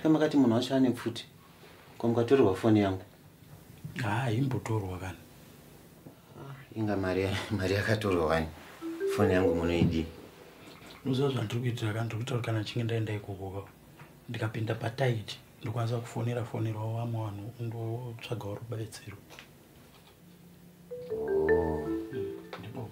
Makati munhu wacho ane pfuti ko mukatorerwa foni yangu. Imbotorwa kana Inga mari yakatorwa wani. Foni yangu munoidini? unoziva zvandiri kuitira kana ndiri kutaura kana chinge ndaenda ikoko ndikapinda pataiti ndokwanisa kufonerawo vamwe vanhu undotsvagawo rubetsero. Ndipo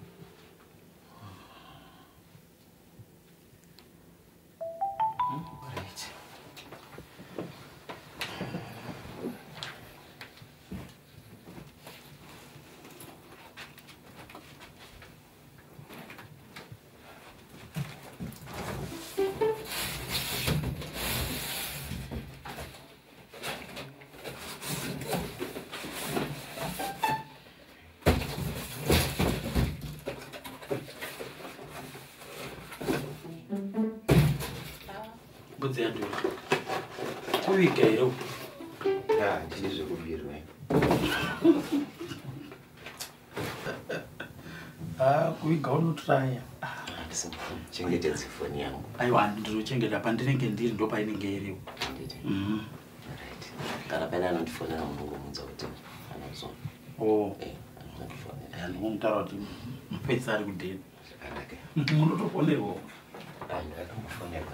kudzadura kuvigairo Ndini zvekubvirwa. kuviga unotraya Chengetedze foni yangu. aiwa ndinochengeta pandinenge ndiri ndo painenge iriwo. Kana pane anondifonera munongomunza kuti anozona. Ndinotaura kuti mupedzi ari kudheni Zvakanaka. munotofonerwawo. Ndakamufonerwa.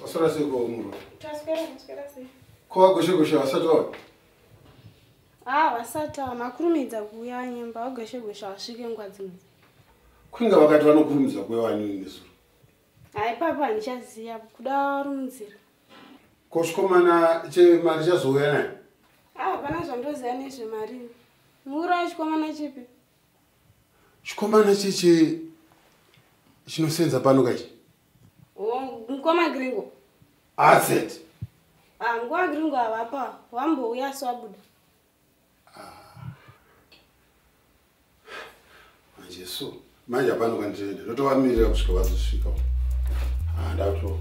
Wasara seko umuro. Taswera sei. Kwa goshe wasatwa. Wasata makurumidza kuuya nyemba wagoshe-goshe wasvike nguva dzimwe. Kwinga vakati vanokurumidza kuuya wani nesuru. Papa handichaziva kuda rumunzira. Koshikomana chemari chazouya naye. Hapana zvandoziva nezvemari. Mura chikomana chipi? Chikomana chichi chinosenza pano kachi. Mukoma Gringo. Asset. Nguva Gringo havapa wambouya swabuda. Jesu. Manje hapana kwandinoenda. Ndotovamirira kusvika vazosvika. Ndakuto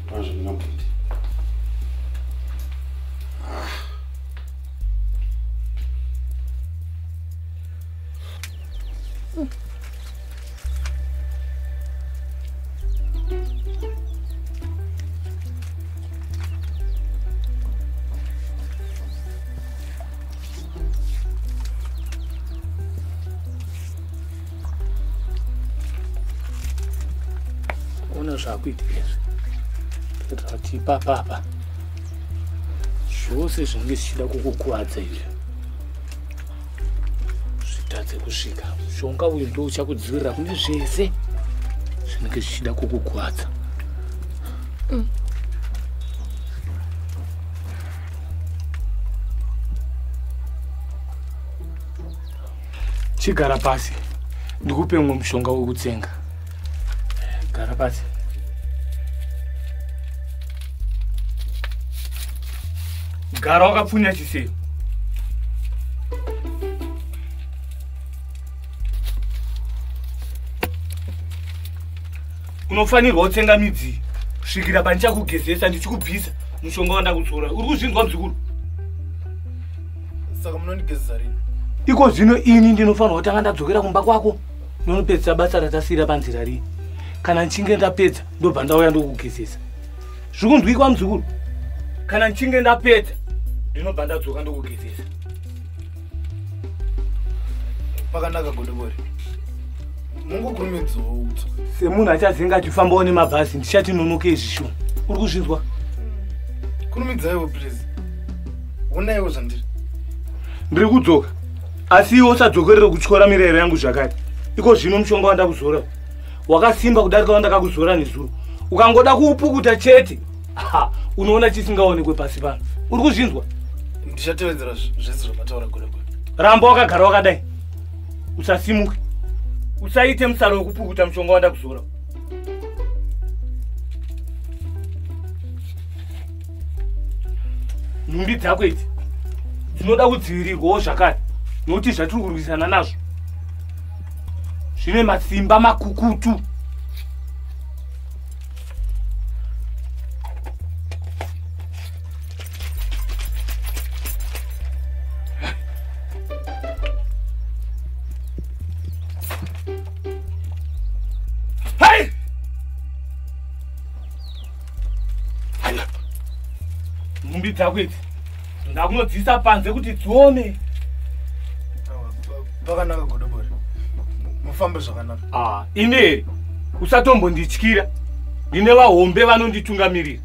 panzvindingamboita. Zvakuitika kuti ipapa zvose zvinenge zvichida kukukuvadza izvi zvitadze kusvika. Mushonga uyu ndo uchakudzivirira kune zvese zvinenge zvichida kukukuvadza. Chigara pasi ndikupe mumwe mushonga wekutsenga. Gara pasi. Gara wakapfunya chisero. unofanirwa kutsenga midzi kusvikira pandichakugezesa ndichikubvisa mushonga wandakuzora. Uri kuzvinzwa muzukuru? Saka munondigezesa rini? Iko zvino ini ndinofanirwa kutanga ndadzokera kumba kwako ndinopedzisa basa ratasiyira panzira rini. Kana nchinge ndapedza ndobva ndauya ndokugezesa. Zviri kunzwikwa muzukuru? Kana nchinge ndapedza ndinobva ndadzoka ndokugezesa. Pakanaka godobori. Mungokurumidzawo utso. Semunhu achazenga achifambawo nemabhazi ndichati nonoke zvishoma. Uri kuzvinzwa? Kurumidzaiwo please. Unaiwo zvandiri. Ndiri kudzoka. Asi iwe usadzokerere kutyora mirayiro yangu zvakare. Iko zvino mushonga wandakuzora wakasimba kudarika wandakakuzora nezuro. Ukangoda kuupukuta chete, unoona chisingaonekwe pasi pano. Uri kuzvinzwa? Ndichatevedzera zvese zvamataura godobori. Ramba wakagara wakadai. Usasimuke. Usaite musaro wekupukuta mushonga wandakuzora. Nhumbi dzako idzi dzinoda kudzivirirwawo zvakare, nokuti zvatiri kurwisana nazvo zvine masimba makukutu. Nhumbi dzako idzi ndakunodzisa panze kuti dziome. Pakanaka godobori. Mufambe zvakanaka. Ine usatombondityira. Ndine vahombe vanonditungamirira.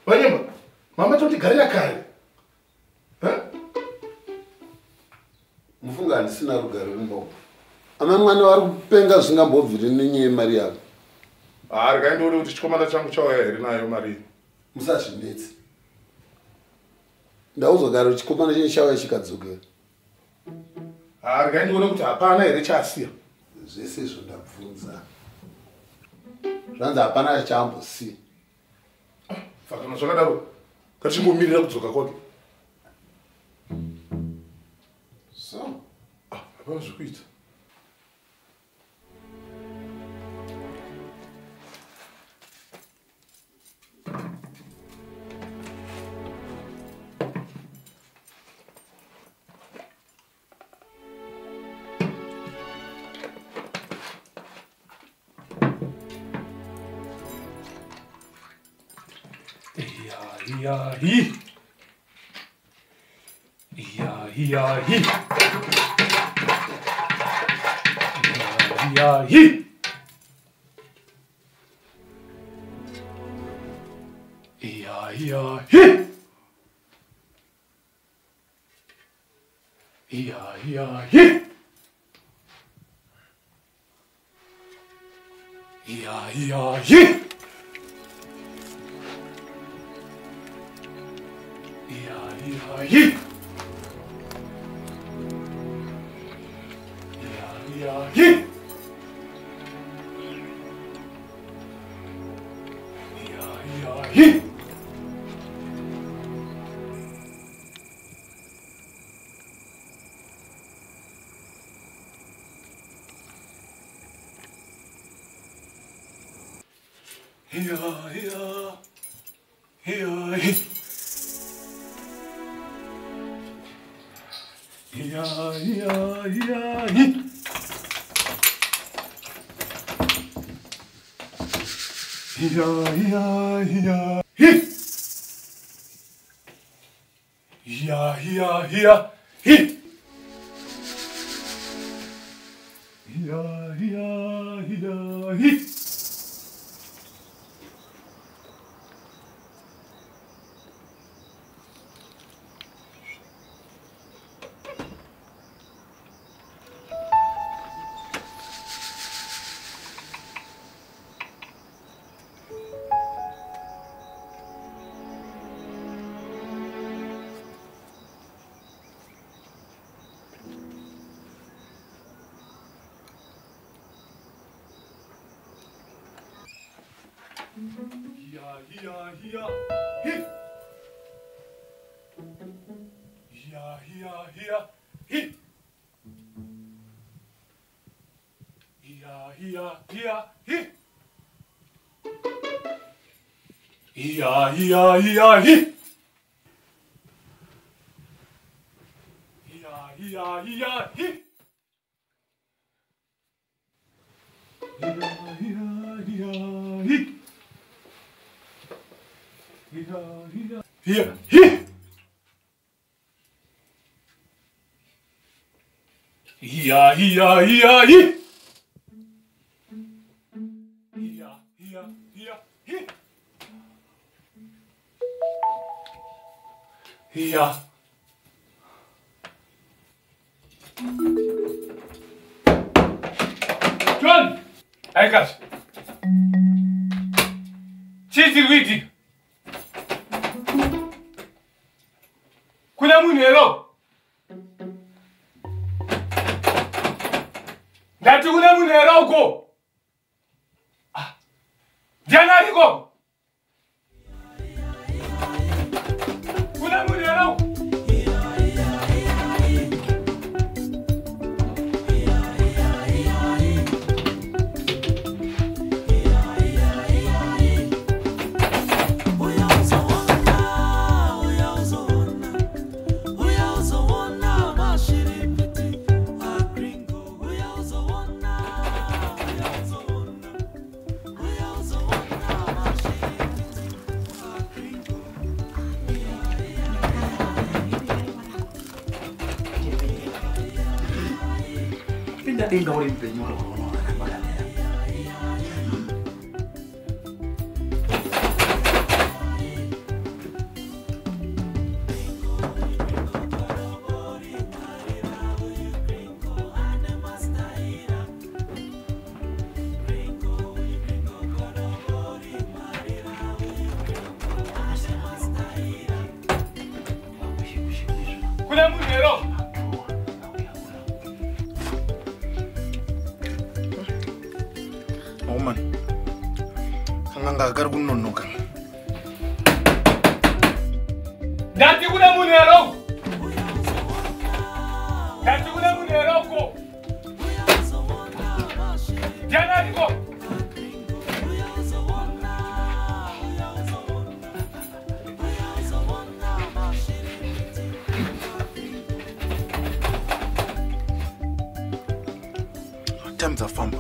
Vanyemba, mama toti garira kare. Mufunga handisina rugare rumba. Ama mwana wari kupenga zvingambobviri nenyaya yemari yako. Regai ndione kuti chikomana changu chauya here nayo mari. Musazvinetsi. Ndauzogara kuti chikomana chenyu chauya chikadzokera. Regai ndione kuti hapana here chasiya. Zvese izvo ndabvunza. Zvanzi hapana chambosiya. Fakana zvakadaro ngatichimbomirira kudzoka kwake. So hapana zvekuita. Yahi. Yahi. Yahi. Yahi. Yahi. Yahi. Yahi. John, I got. Chiti witi. Kuna munero. Dati kuna munero ko. Jana iko. Kuna munero. Inga uri mpenyo lo kono akabagana. Kuna munero. Oman. Kanganga kar kunonoka. Dati kuna munero. Dati kuna munero ko. Jana iko. Times are fun.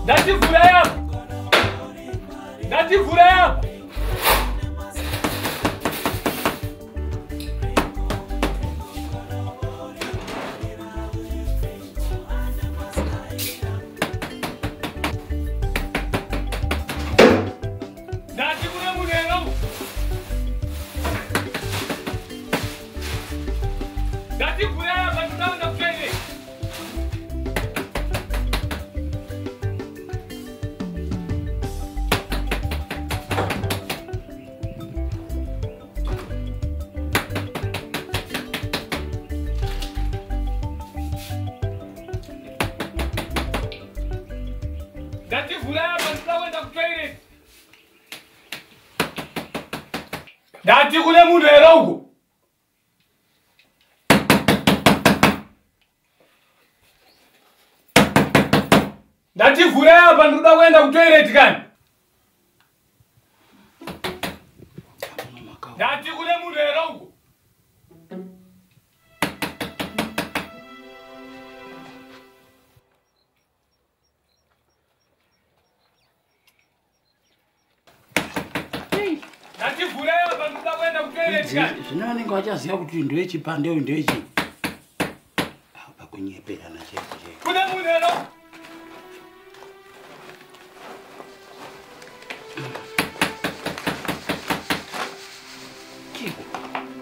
Dati furaya. Dati furaya. Dati kuna munero. Dati furaya batuna na kene. Dati furaya batuna na kene. Dati kuna munero uko. Ndativhure apa ndikuda kuenda kutoilet kani. Ndati kune munhu here uko. Ndativhure apa ndikuda kuenda kutoilet kani. Zvino vanenge vachaziva kuti ndowechipande uyu ndowechi. Pakunyeperana chete. Kune munhu here uko.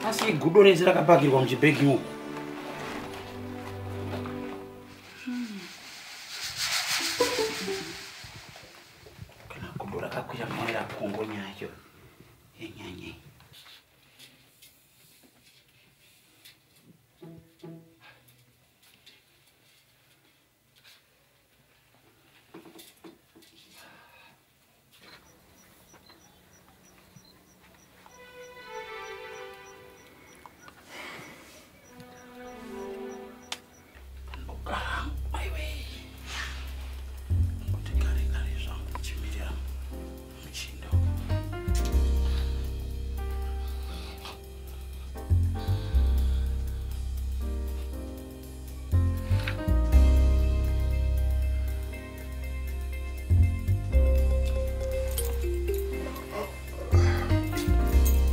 Asi gudo rese rakapakirwa muchibhegi umu. Kana gudo rakakwira maira kongonya yacho yenyanye.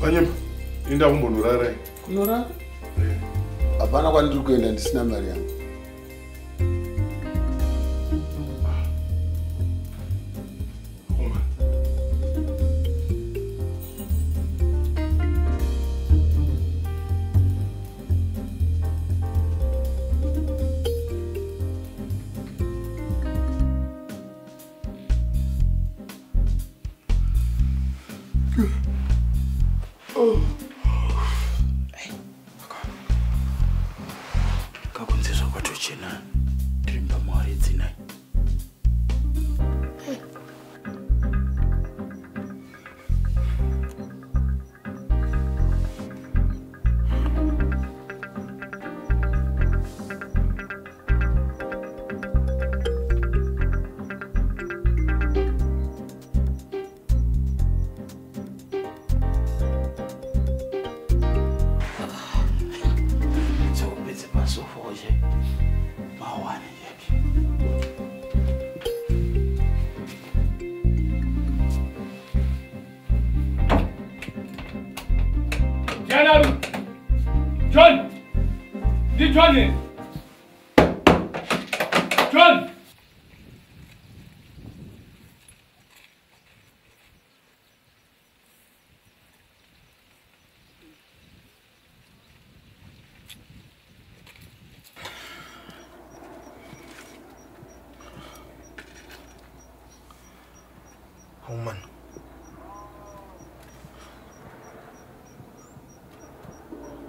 Panyemba, inda kumbonorara. Kunorara? Hapana kwandiri kuenda ndisina mari yangu. Kakunzizwa kwatochena tirimba mwari dzinai. John! Di John here! John! Oh man.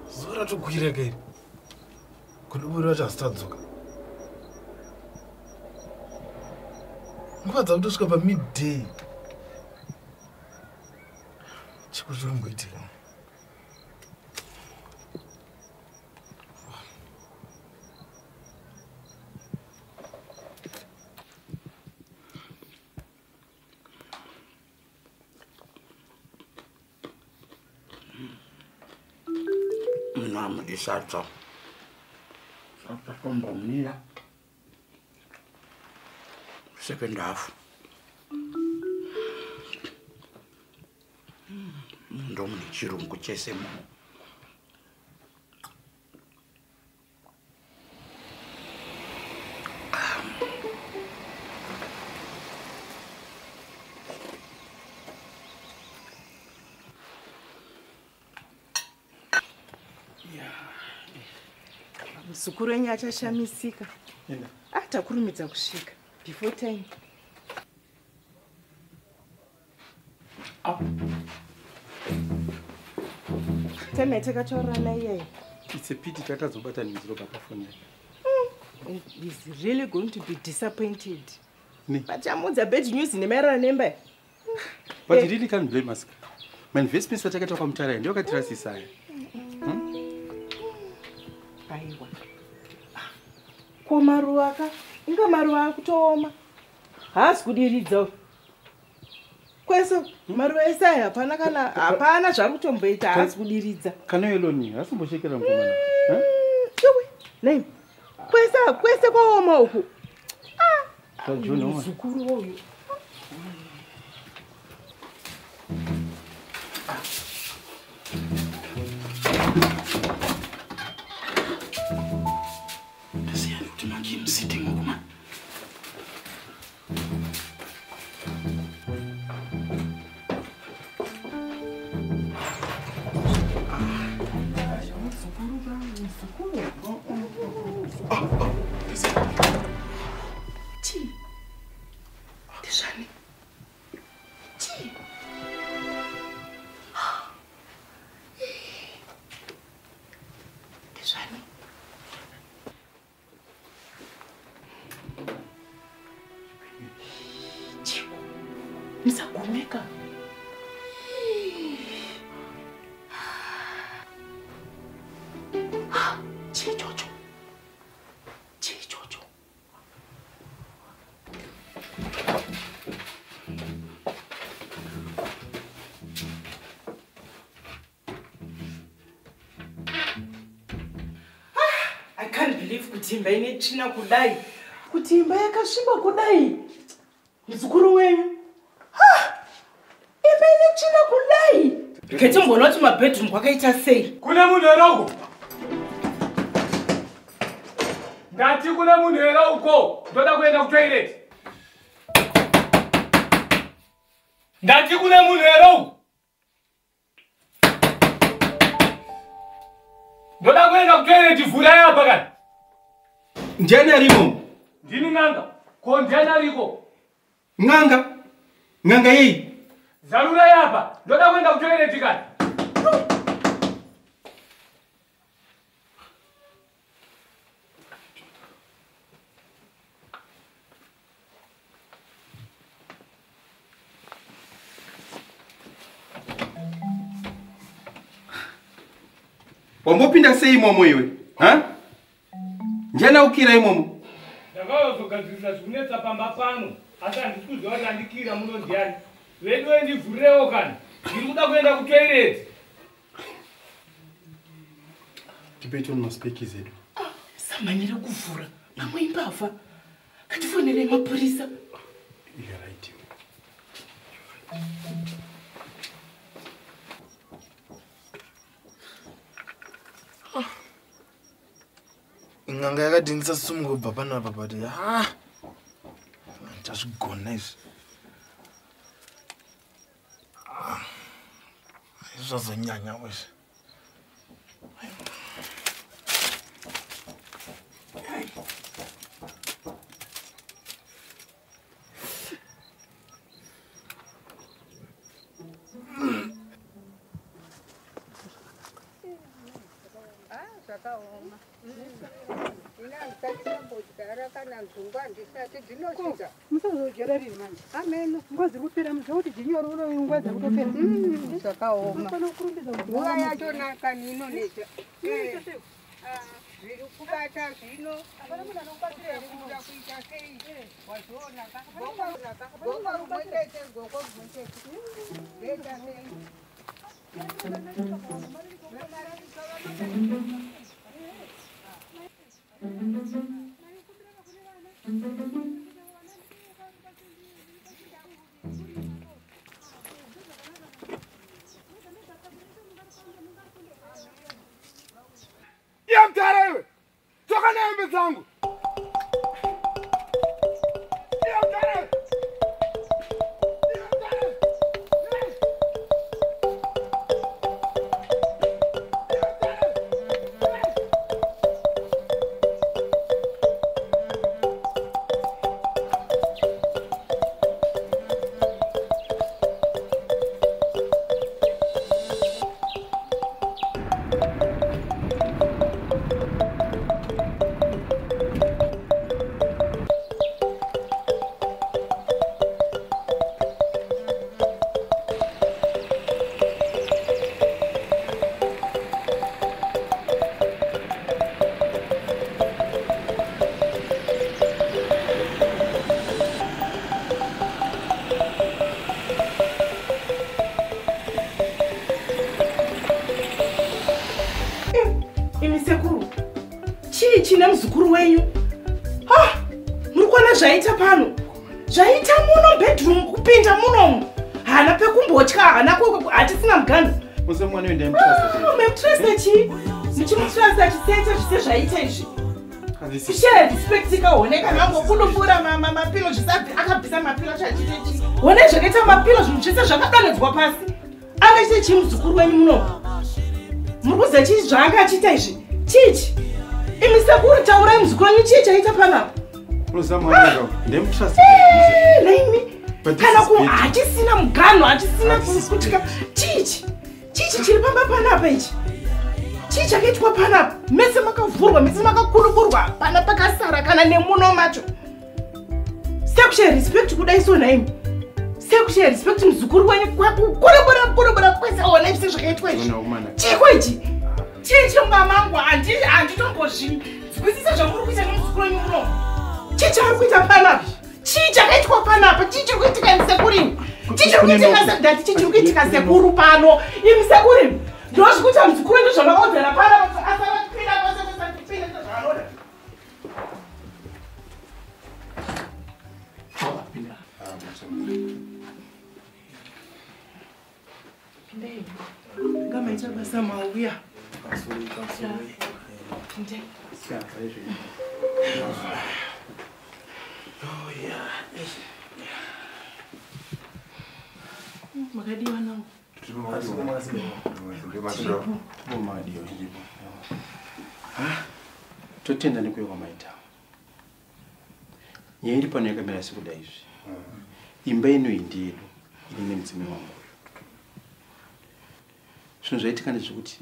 Zora tukwira kai. Kudubura chastadzoka. Nguva dzakutosvika pa midday. Chiko chiri kungoitika. Mnamo isato. Sata komba mnila. Second half. Ndo mni chirungu chese mu. Muzukuru wenyu achashamisika. Atakurumidza kusvika before time. Time yatakataura naye. It's a pity tatazobata nenziro pakafoni. He's really going to be disappointed. But amudza bad news nemaererano nemba. But he really can't blame us. My investments watakaita pamutara ndio katirasisa. Aiwa. Kwa maruwa ka inga maruwa akutooma. haasi kudiridza kwese maruva ese aya hapana zvari kutomboita haasi kudiridza kana yeloni hasimboshekera mukomana nei kwese kwaoma uku zukuru oyo Nisagumeka. Chichocho. Chichocho. I can't believe kuti imba ine tsvina kudai. Kuti imba yakasviba kudai. Muzukuru wenyu. Imba ine tsvina kudai. Ketimbona kuti mabedroom kwakaita sei? Kune munhu ere uko? Ndati kune munhu ere uko? Ndoda kuenda kutoilet. Ndati kune munhu ere uko? Ndoda kuenda kutoilet, vhurai apa kana. Ndiani arimo? Ndini n'anga. Ko ndiani ariko? N'anga? N'anga yei? Zarurai apa. Ndoda kuenda kutoilet kana. Wambopinda sei imomo iwe? Ndiani aukira imomo? Ndakazogadzirisa zvikunetsa pamba pano. Asi handisi kuziva kuti andikira muno ndiani. Vedu ndivhurewo kana. Ndiri kuda kuenda kutoilet. Tibeto maspeki zedu. Samanyire kuvhura. Mamwe imbafa. Katifonere mapurisa. You're right. Nganga yakati ndisasimuka kubva panapa pati ndazvigona izvi zvazonyanya wezve zvakaoma ina ndisatisambodyara kana nzungwa ndisati dzinosvika musazodyara riri manje ameno nguva dziri kupera muziva kuti jinyoro unoyi nguva dziri kutopera zvakaoma kurumbidza nguva yatonaka ninoneta zviri kubata zvino kuda kuita sei wazvionaka goko rumwe chete goko rumwe chete zvoita sei Yamtara iwe. Toka na embe zangu. Yamtara. wenyu. Muri kuona zvaita pano? Zvaita muno bedroom kupinda muno. Hana pekumbotya, hana hatisina mugano. Musemwana wenda mtrust. Memtrust chi? Nichimtrust achiseta zvise zvaita izvi. Kushare respect ikaoneka nango kunopfura mapilo zvisabvi akabvisa mapilo chachitechi. Wone zvakaita mapilo zvinhu zvese zvakadonedzwa pasi. Akaite chi muzukuru wenyu muno? Muri kuziva chii zvaanga achiita izvi? Chichi? Imi sekuru taurai muzukuru wenyu chii chaita panapa? Naimi kana ku hachisina mugano, hachisina kutyika. Chichi chiri pamba panapa ichi. Chii chakaitwa panapa? Mese makavhurwa, mese makakurukurwa, pana pakasara kana nemuno macho. Sekushare respect kudai so naimi. Sekushare respect muzukuru wenyu kurubura kwese ona zvese zvakaitwa izvi. Chiko ichi? Chichi mamangu handitombozvinzwisisa zvamuri kuita nemuzukuru wenyu muno. Chii chaari kuita panapa? Chii chakaitwa panapa? Chii chiri kuitika musekuru? Chii chiri kuitika ndati chii chiri kuitika sekuru pano? Imi sekuru ndozvikuita muzukuru wenyu zvamakaodzana panapa asara kupinda kwose kupinda zvanoda. Ndei. Ngamaita basa mauya. Ndei. Oh yeah. Makadiwa nangu. Totenda nikuyo kwa maita. Nyeri pano yakamira siku da izvi. Imba ino indiyedu ine mudzime wangu. Zvinhu zvaitika ndezvekuti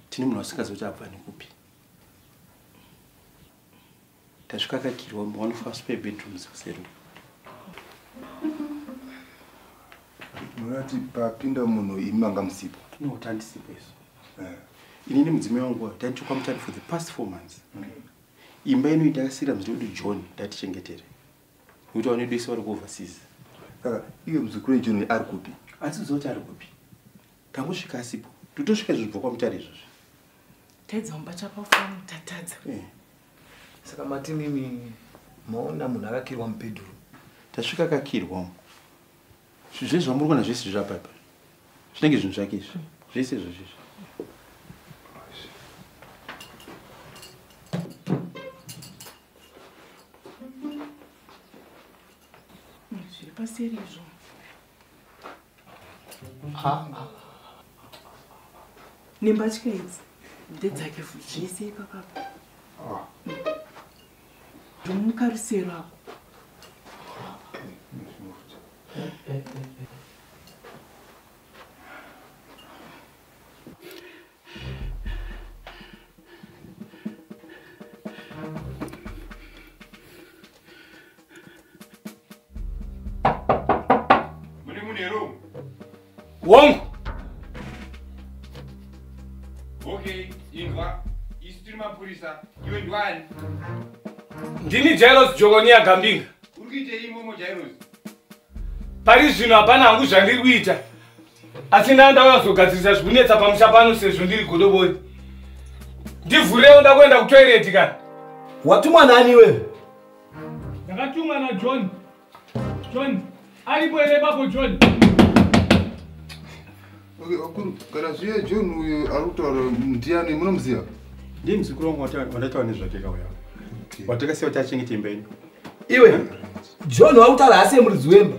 tine munhu asingazoti abva nekupi. Tasvika kakirwa one first pay bedrooms kuseri. Munoti papinda munhu imanga musipo. No, tandisipo iso. Inini mudzime wangu tandichokwa mutani for the past 4 months. Imba ino itakasira muzvidi John ndatichengetere. Kuti wanedoisa vari overseas. Kaka, iwe muzukuru John ari kupi? Atizoti ari kupi. Tangosvika asipo. Tutosvika zvibva kwa mutare izvozvo. Taidza mubata pafamu tatadza. Saka matinini maona munhu akakirwa mubedroom. Tasvika kakirwa. Zvese zvamuri kuona zvese zvapapa. Zvinenge zvinhu zvake izvi. Zvese izvozvo. Zviri paseri izvo. Nembatya idzi ndedzake futi zvese ipapapa. Zvomukarusero ako. Wongo. Okay, inva. Isitiri mapurisa. Iwe ndwani? Ndini Jairos Jogonia Gambinga. Urikuite imomo Jairos? Pari zvino hapana hangu zvandiri kuita. Asi ndauya kuzogadzirisa zvikunetsa pamusha pano sezvo ndiri godobori. Ndivhurewo ndakuenda kutoilet kana. Watumwa nani wewe? Ndakatumwa na John. John, aripo ere papo John? Akuru, kana zviye John uyu arutaura ndiani munomuziva? Ndiye muzukuru wangu wandataura nezvake kauya. Watakasiya kuti achengete imba ino. Iwe, John wautaura asi muridzi wemba.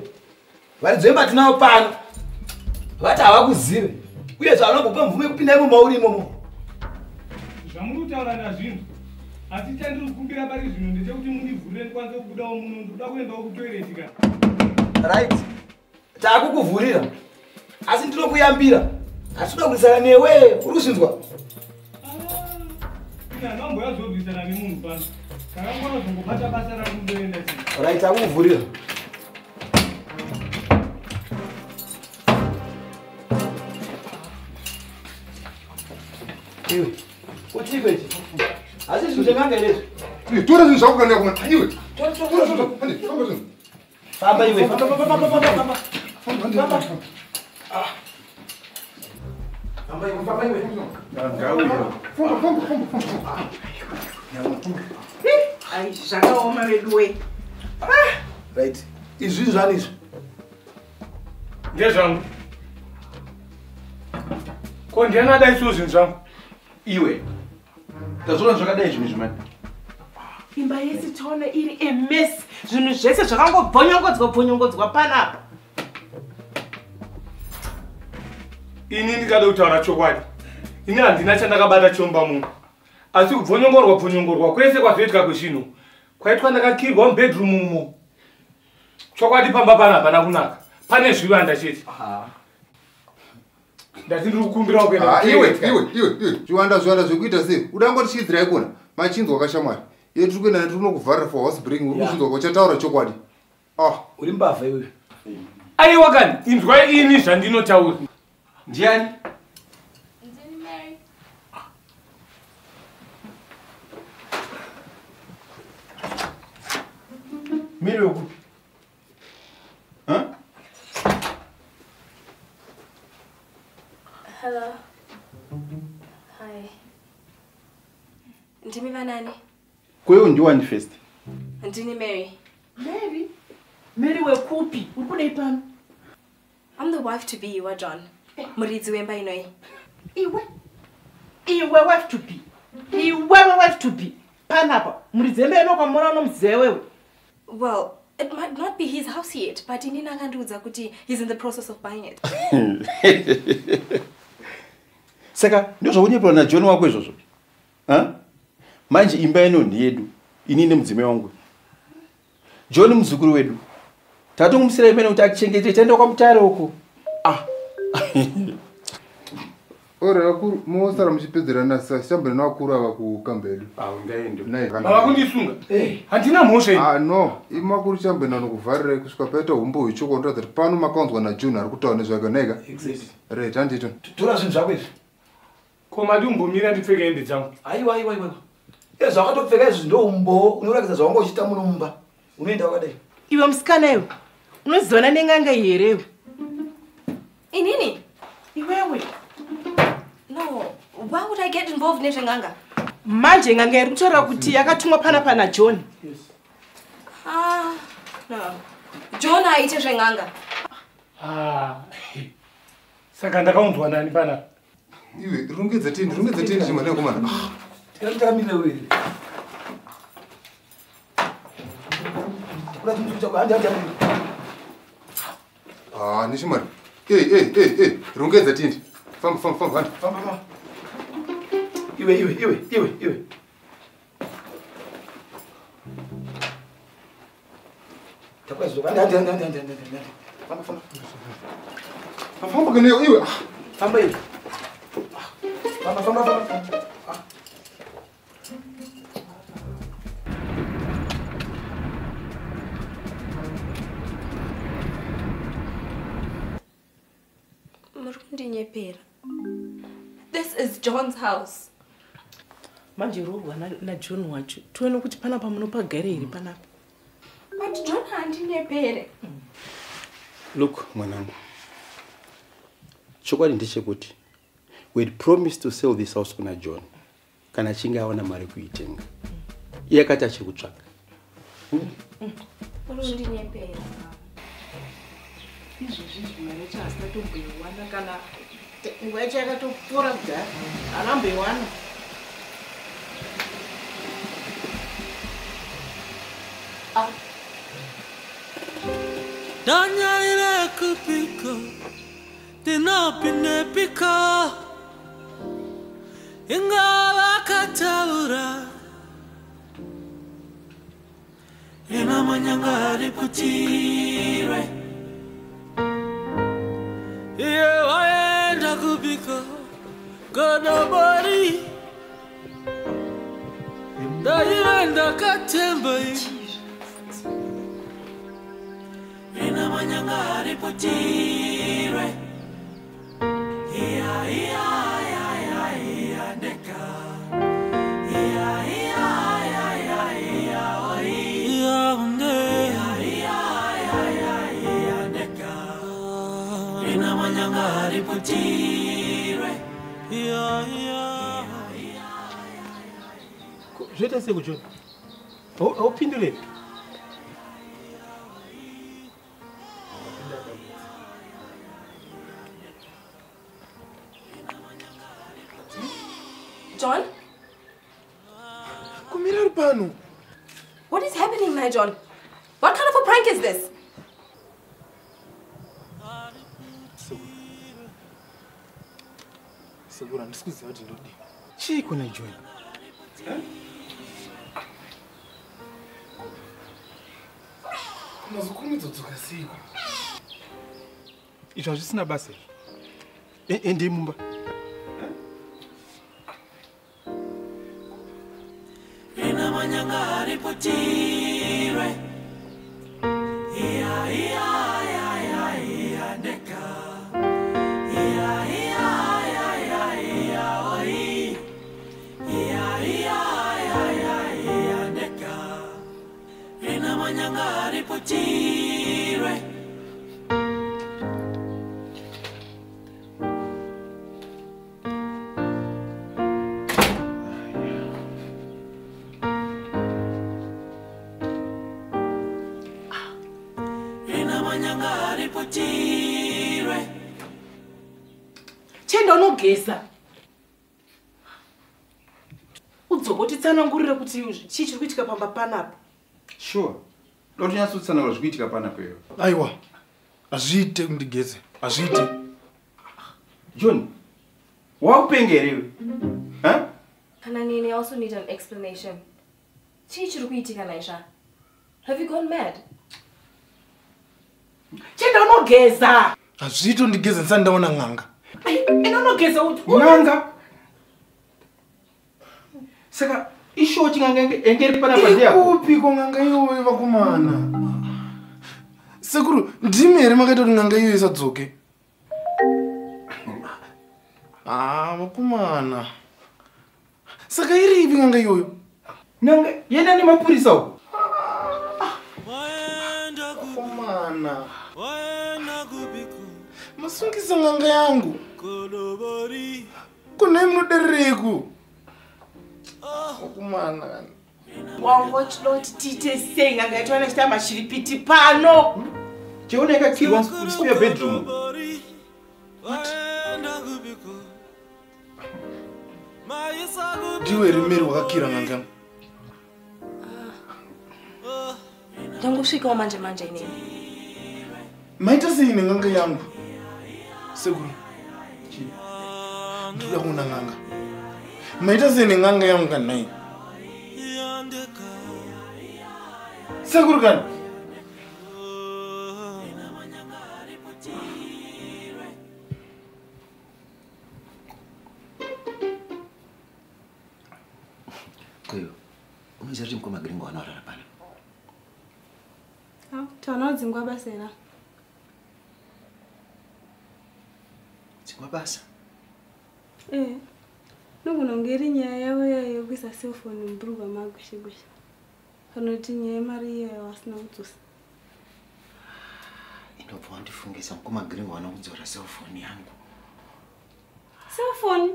Varidzi wemba tinavo pano. Vati havakuzive. Uye zvavanongopa mvume kupinda imo mauri imomo. Zvamuri kutaura nazvinhu. Asi chandiri kukumbira pari zvino ndechekuti mundivhurire ndikwanise kubudawo muno ndoda kuendawo kutoilet kana. Right. Taakukuvhurira. Asi ndinokuyambira. Hatinoda kurisana newe, uri kuzvinzwa? Ndamboya zobvisana nemunhu pano. Takangona zongobata basa rangu ndoenda chii. Right, taakukuvhurira. Iwe, uchikwe ichi? Asi zvinhu zvemanga inezvi? Tora zvinhu zvako kana yakuma. Iwe. Tora. Famba iwe. Famba. Ai, zvakaoma veduwe. Right. Izvi zvani izvi? Ndezvangu. Ko ndiani adai so zvinhu zvangu? Iwe. Tazona zvakadai zvinhu zvimani. Imba yese taona iri emesi. Zvinhu zvese zvakangobvonyongodzwa panapa. Ini ndikada kutaura chokwadi. Ini handina chandakabata chomba munhu. Asi kubvonyongorwa kwese kwazoitika kwezvinhu kwaitwa ndakakirwa mubedroom umo. Chokwadi pamba panapa hapana kunaka. Pane zvivanda chete. Ndati ndiri kukumbira kuenda. Iwe. Zvivanda zvekuita sei? Udangotichidzirai kuona. Machinzwa kashamwari. Ye tiri kuenda netunokuvharira for house bring. Uri kuzvinzwa kwachataura chokwadi. Uri mbavha iwe. Aiwa kani, inzwai ini zvandinotaura. Ndiani? Mary wekupi? Hello. Hi. Ndimi vanani? Kwewe ndiwani first? Ndini Mary. Mary wekupi? Uri kudai pano? I'm the wife to be wa John. Muridzi wemba inoi. Iwe wife to be. Iwewe wife to be. Panapa. Muridzi wemba inokamona unomuzee wewe. Well, it might not be his house yet, but inini akandiudza kuti he's in the process of buying it. Saka ndozvakunyepera na John wako izvozvo. Manje imba ino ndiyedu. Inini mudzime wangu. John muzukuru wedu. Tatongomusira imene kuti akichengete taenda kwamutare uko. Ora akuru mosara muchipedzera nasa shambira nakuru ava kukamba edu. Ngaende. Vakundisunga. Handina mhosva. No, imakuru shambira nokuvharira kusvika paita umbo hwechoko ndoratidza kuti pano makaunzwa naJohn ari kutaura nezvakaneka. Exactly. Right, handito. Tora zvinhu zvako izvi. Ko madi umbomira ndipfeke hembe dzangu. Aiwa. Zvakatopfeka izvi ndoumbo unoratidza zvawanga uchiita munomba. Unoenda wakadai. Iwe musikana iwe. Unozivana neng'anga here iwe. Inini? Iwewe. No, why would I get involved nezveng'anga? Manje ng'anga iri kutaura kuti yakatumwa panapa naJohn. Yes. No. John haaite zveng'anga. Saka ndakaunzwa nani panapa? Iwe rungedza tindi chimwe nekomana. Takamira wewe. Nishimari. Rungedza tindi. Famba. Iwe. Takwazwa. Andi. Famba. Famba kene iwe. Famba iwe. Famba. This is John's house. Manje rohwa naJohn wacho. Tuone kuti panapa munopagara here panapa. But John handinepere. Look, mwanangu. Chokwadi ndechekuti we had promised to sell this house kuna John. Kana chinga awana mari kuitenga. Iye akati achikutsvaka. Urundinepere. Izvozvi mari chasatombeiwana kana nguva yacho yakatopfuura kudhara. Haramboiwana. Danyalire kupika, tinopine pika, ingala kataura, ina manyangari putire, iye waenda kupika, godobori, dairenda katembai. Ina manyangari potire. Ia deka. Ia unde. Ia deka. Ina manyangari potire. Zvoita sei kuJohn? Haupindule. John? What is happening now, John? What kind of a prank is this? Segura, ndisikuziva kuti ndodi. Chii kuna John? Kumazokurumidza kudzoka seiko? Izvo hazvisina basa. Endei mumba. Rina manyanga aripotirwe. Ia ia ia ia ia deka. Ia ia ia ia ia oi. Ia ia ia ia ia deka. Rina manyanga aripotirwe. Chenda unogeza. Udzokoti tsanangurira kuti chii chiri kuitika pamba panapa. Sure. Loti nyatsotsanangura zviri kuitika panapa iyo. Aiwa. Azviite kundigeze. Azviite. John. Waupengere. Huh? Kanani, I also need an explanation. Chii chiri kuitika Naisha? Have you gone mad? Chenda unogeza. Azviite kundigeze ndisandaona ng'anga. Inonogeza ng'anga. Saka ishoti ng'anga engeri panapa ndiyapo. Ikupi ko ng'anga iyoyo vakomana? Sekuru, ndimi here makaita kuti ng'anga iyoyo isadzoke. Vakomana. Saka iri ipi ng'anga iyoyo? Ng'anga yenda nemapurisa uko. Vakomana. Masungisa ng'anga yangu. Kune munoderereku. Vakomana. Wangoti tite sei ng'anga yacho anachita mashiripiti pano. Chioneka key wants to spare bedroom. What? Ndiwe rimeri wakakira ng'anga yangu. Ndangosvikawo manje manje inini. Maita sei neng'anga yangu? Sekuru. Ndoda kuona ng'anga. Maita sei neng'anga yangu kanai? Sekuru kana? Koyo, unoziva kuti mukoma Gringo wanaurara pano? Tanodzingwa basa era. Dzingwa basa? Nokunongeri nyaya yavo yokuisa cellphone mburuka magushe-gushe. Kana kuti nyaya yemari iyoyo wasina kudzosa. Ndobva wandifungisa mukoma Gringo wanokudzora cellphone yangu. Cellphone?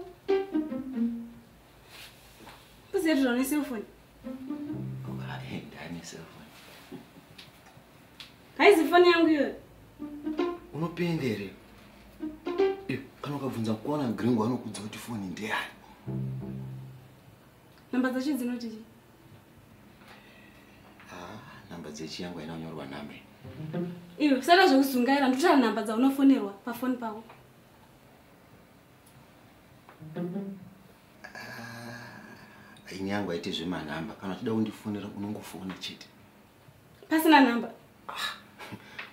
Kuziedra ne cellphone? Ndani cellphone. Haizi phone yangu iyoyo? Unopendere. Kana ukabvunza kuona Gringo anokuudza kuti phone ndeyani. Namba dzacho dzinoti chii? Namba dzechiyangu inonyorwa namba. Iyo, saka zvekuzungaira ndotara namba dzaunofonerwa pafoni pako. Ini yangu haiti zvemanhamba. Kana uchida kundifonera unongofona chete. Pasina namba?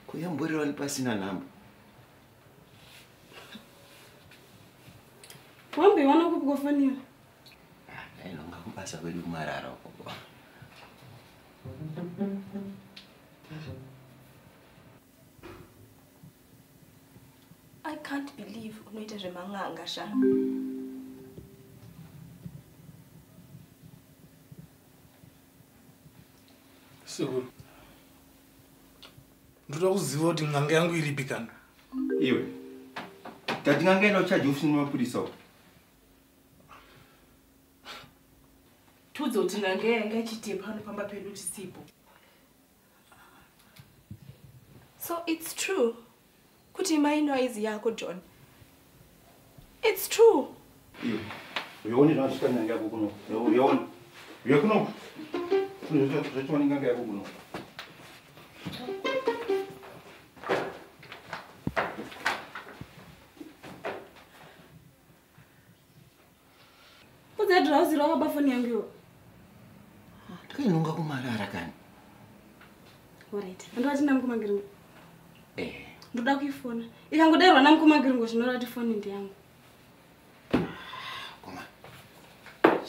Kuyamborera ni pasina namba. Wambe wanokupa foni iyo? Inonga kubasa kwedu kumarara uko. I can't believe unoita zvemang'anga sha. Sekuru. Ndoda kuziva kuti ng'anga yangu iripi kana? Iwe. Tati ng'anga ino charge ofisi nemapurisa uko. kuzoti ngange yanga ichite pano pamba pedu tisipo. So it's true. Kuti maino izi yako John. It's true. Uyaone zvachita nyange yako kuno. Uyaone. Uya kuno. Zvachita nyange yako kuno. Kuze drauzi rwa bafoni yangu yo. Takainonga kumarara kani. Alright. Ndo atina mkumagiringo. Ndoda kuifona. Ikangoderwa namkumagiringo zvinora kuti foni ndi yangu.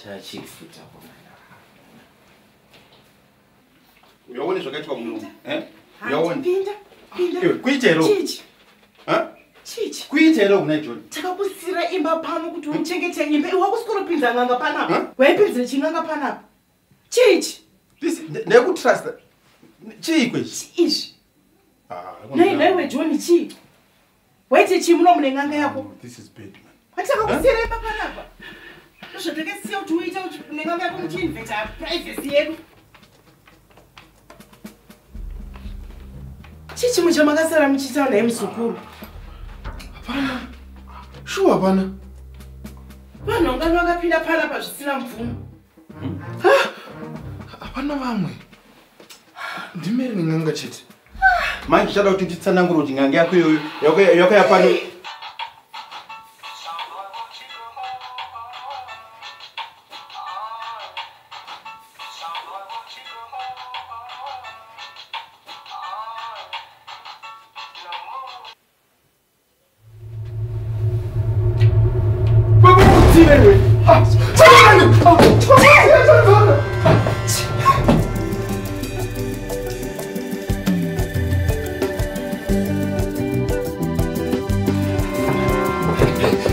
Chachifuta kona. Uyaone zvakaitwa munomu, Uyaone. Pinda. Kuitero. Chichi. Chichi. Kuitero kuna John. Takakusira imba pano kuti uchengete imba. Iwe wakusukura pinza nganga panapa. Waipinzira chinganga panapa. Chichi. Ndekutrust. Chii kwechi? Izvi. Naiwe John chii? Waite chii muno mune nganga yako? This is bad, man. Watakakusira imba panapa. Zvatakasiya kuti uita kuti nganga yako muchiinvesta privacy yedu. Chichi muchamakasara muchitaura naye muzukuru. Hapana. Shuwa hapana. Vanhu vangani vakapinda panapa zvisina mvumo. Hapana vamwe. Ndimeri nganga chete. Manje chada kuti nditsanangura kuti nganga yako iyoyo yakaya pano.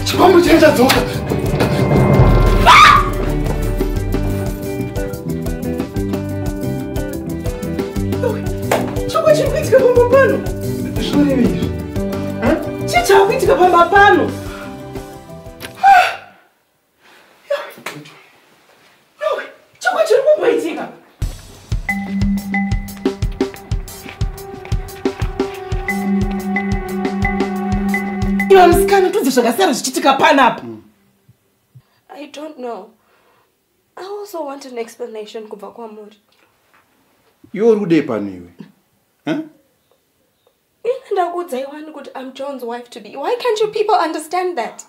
Chipambo chenja dzoka. Choko chiri kuitika pamba pano. Zvinoreva izvi. Chii chakuitika pamba pano? Choko chiri kumboitika. Iwe musikana tudze zvakasara zvichiitika panapa. I don't know. I also want an explanation kubva kwamuri. Iwe uri kudei pano iwe? Ine ndakuudza iwani kuti I'm John's wife to be. Why can't you people understand that?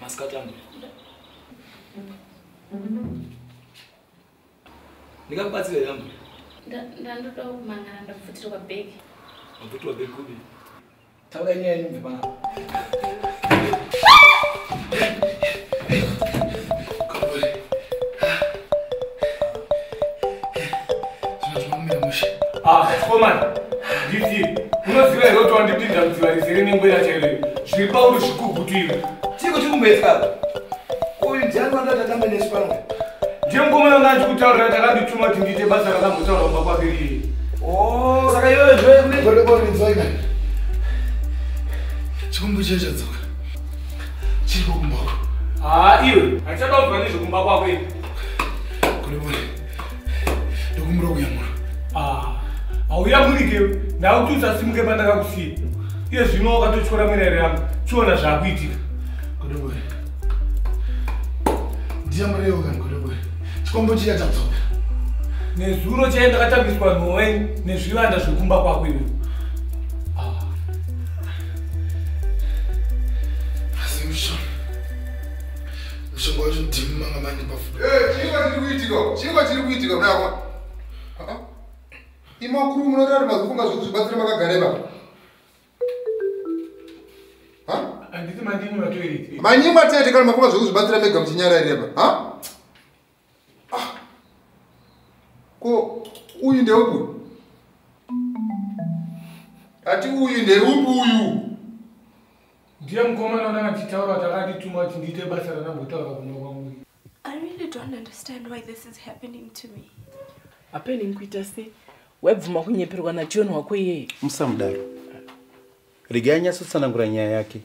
Maskatanga. Ndikakubatsira yangu. Ndandoda kumangana ndakufutirwa bhegi. Wafutirwa bhegi kubi. Taura nyaya yemve pana. Komana. Nditi. Unoziva here kuti wandipinda mudzivarisire nengwera chaiyo. Zviri pauri zvikugutira. Chiko chikumboitika. Uyu ndiani wandatamba nesu pamwe. Ndiye mukomana ndachikutaurira takandituma kuti ndiite basa rakambotaura kumba kwake riye. Oh, saka iyoyo zvoye kune Goreborizoika. Chikumbo chenja dzoka. Chiri kumbako. Iwe. Hachada kubva nezvekumba kwake. Gorebori. Ndokumura kuyamura. Hauyamurike. Ndakuti usasimuke pandakakusiya. Iye zvino wakatotyora mirayiro yangu. Chiona zvaakuitika. Gorebori. Ndiyamurewo kani Gorebori. Chikombo chiya chadzoka. Nezuro chaenda katambiswa nhowe nezvivanda zvekumba kwako iwe. Asi mushonga wacho ndimumanga mani pafuta. Chingwa chiri kuitika mnayakwa. Imakuru munorari mazufunga zvekuzvibatsira makagareba. Handiti mandini matoiriti. Manyimwa tete kana mafunga zvekuzvibatsira mega muchinyarareba. Ko uyu ndeupi? Ati uyu ndeupi uyu? Ndiye mukomana wanakachitaura takandituma kuti ndiite basa ranambotaura kuna kwangu. I really don't understand why this is happening to me. Happening kuita sei? Webvuma kunyeperwa na John wako iyeye. Musamudaro. regai anyatsotsanangura nyaya yake.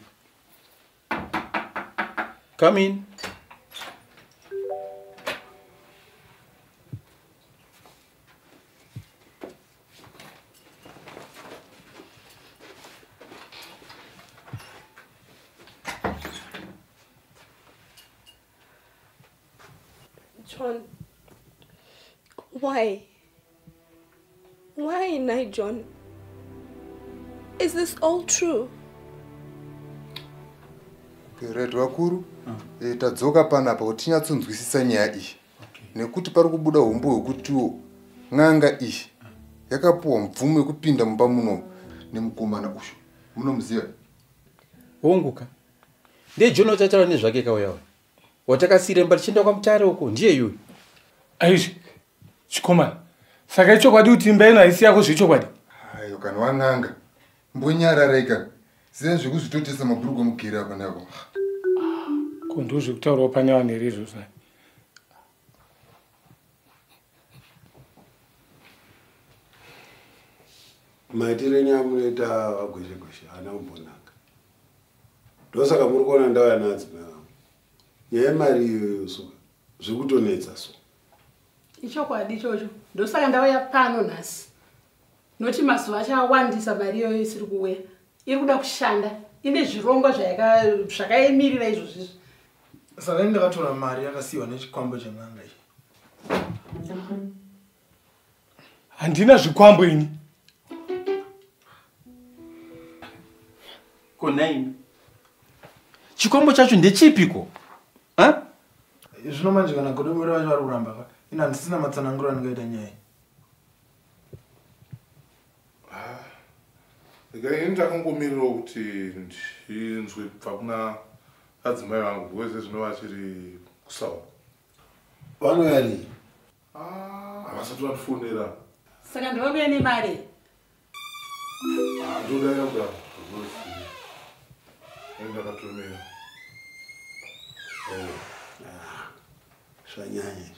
Come in. John, why? Why night, John? Is this all true? Right, wakuru. Tadzoka panapa kuti tinyatsunzwisisa nyaya iyi. Nekuti pari kubuda umbo hwekutiwo ng'anga iyi yakapuwa mvumo yekupinda mumba muno nemukomana uyu. Munomuziva? Honguka. Ndiye John watautaura nezvake kauyawo. Watakasire mba tichienda kwamutare uko ndiye yuyu. Aishi. Chikomana. Saka ichokwadi kuti imba ino haisi yako zvichokwadi. Hayo kana wang'anga. Mbonyararaika. Zina zvekuzvitotesa mabhurugu mugere apa nako. Ko ndozvekutaurawo pane vanhu here izvozvo. Maitire nyamunoita agweshe-gweshe haana kumbonaka. Ndosaka muri kuona ndauya nadzimai vangu. Nyaya yemari iyoyo so zvikutonetsa so. Ichokwadi ichocho. Ndosaka ndauya pano nhasi. Noti mazuva achawandisa mari iyoyo isiri kuuya. Iri kuda kushanda. Ine zvirongwa zvakaemirira izvozvizvi. Saka ndakatora mari yakasiyiwa nechikwambo cheng'anga iyi. Handina zvikwambo ini. Konaini. Chikwambo chacho ndechipiko? Zvino manje kana godomero vacho vari kuramba ka. Ina handisina matsananguro andingaita nyaya. Ini ndakangomirira kuti ndinzwe kubva kuna adzimai vangu wese zvinova chiri kusawa. Vanouya rii? Havasati vatifonera. Saka ndauya nemari. Ndodaira kudaro. Ndakatomera. Zvanyanya.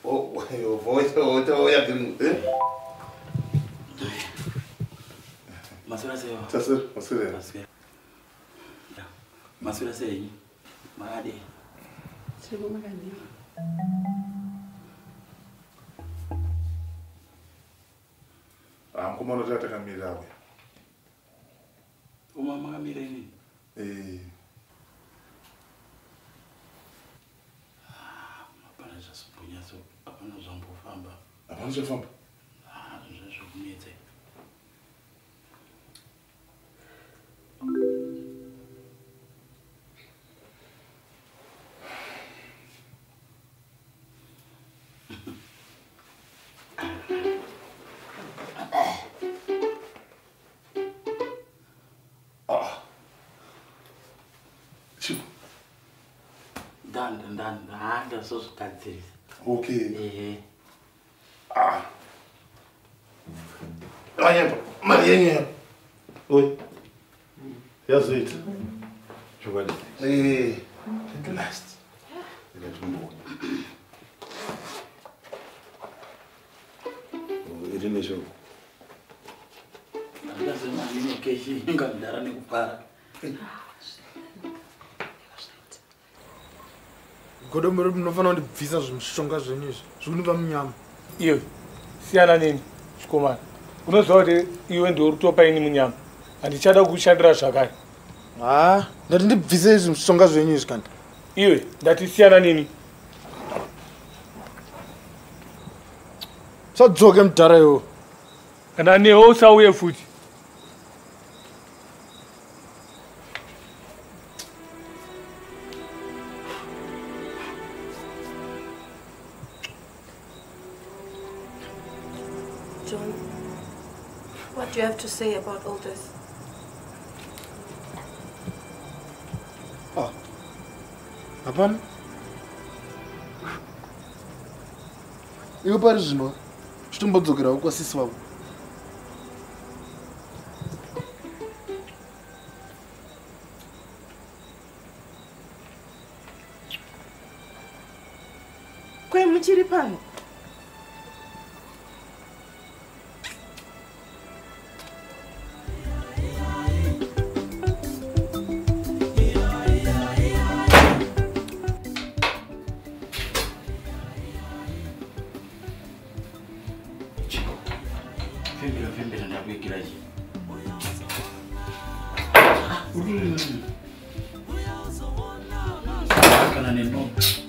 Voya gringo. Masura seyo. Masura. Masura seyo. Made. Sebo makandi. Angomano tatakamira we. Uma makamira ini. Hapana zvasupunya so hapana zvambofamba. Hapana zvafamba. Zvezvokunetse. Ndanda sozvigadzirisa. Okay. Ayemba, mari yenyu. Oi. Yazoita. Chokwadi. At last. Iri neshoko. Ndakasema ine keshi ingadara nekupara. Godomero munofanira kundibvisa zvimishonga zvenyu izvi. Zvikunipa munyama. Iwe siyana neni chikomana. Unoziva kuti iwe ndiwe rutopa ini munyama. Handichada kukushandira zvakare. Ndati ndibvise zvimishonga zvenyu izvi kandi. Iwe ndati siyana neni. Sadzoke mudhara iwo. Kana newo usauye futi. John, what do you have to say about all this? Hapana. Iwe pari zvino chitombodzokerawo kwasisi wavo. Kwe muchiri pano? kana nenobe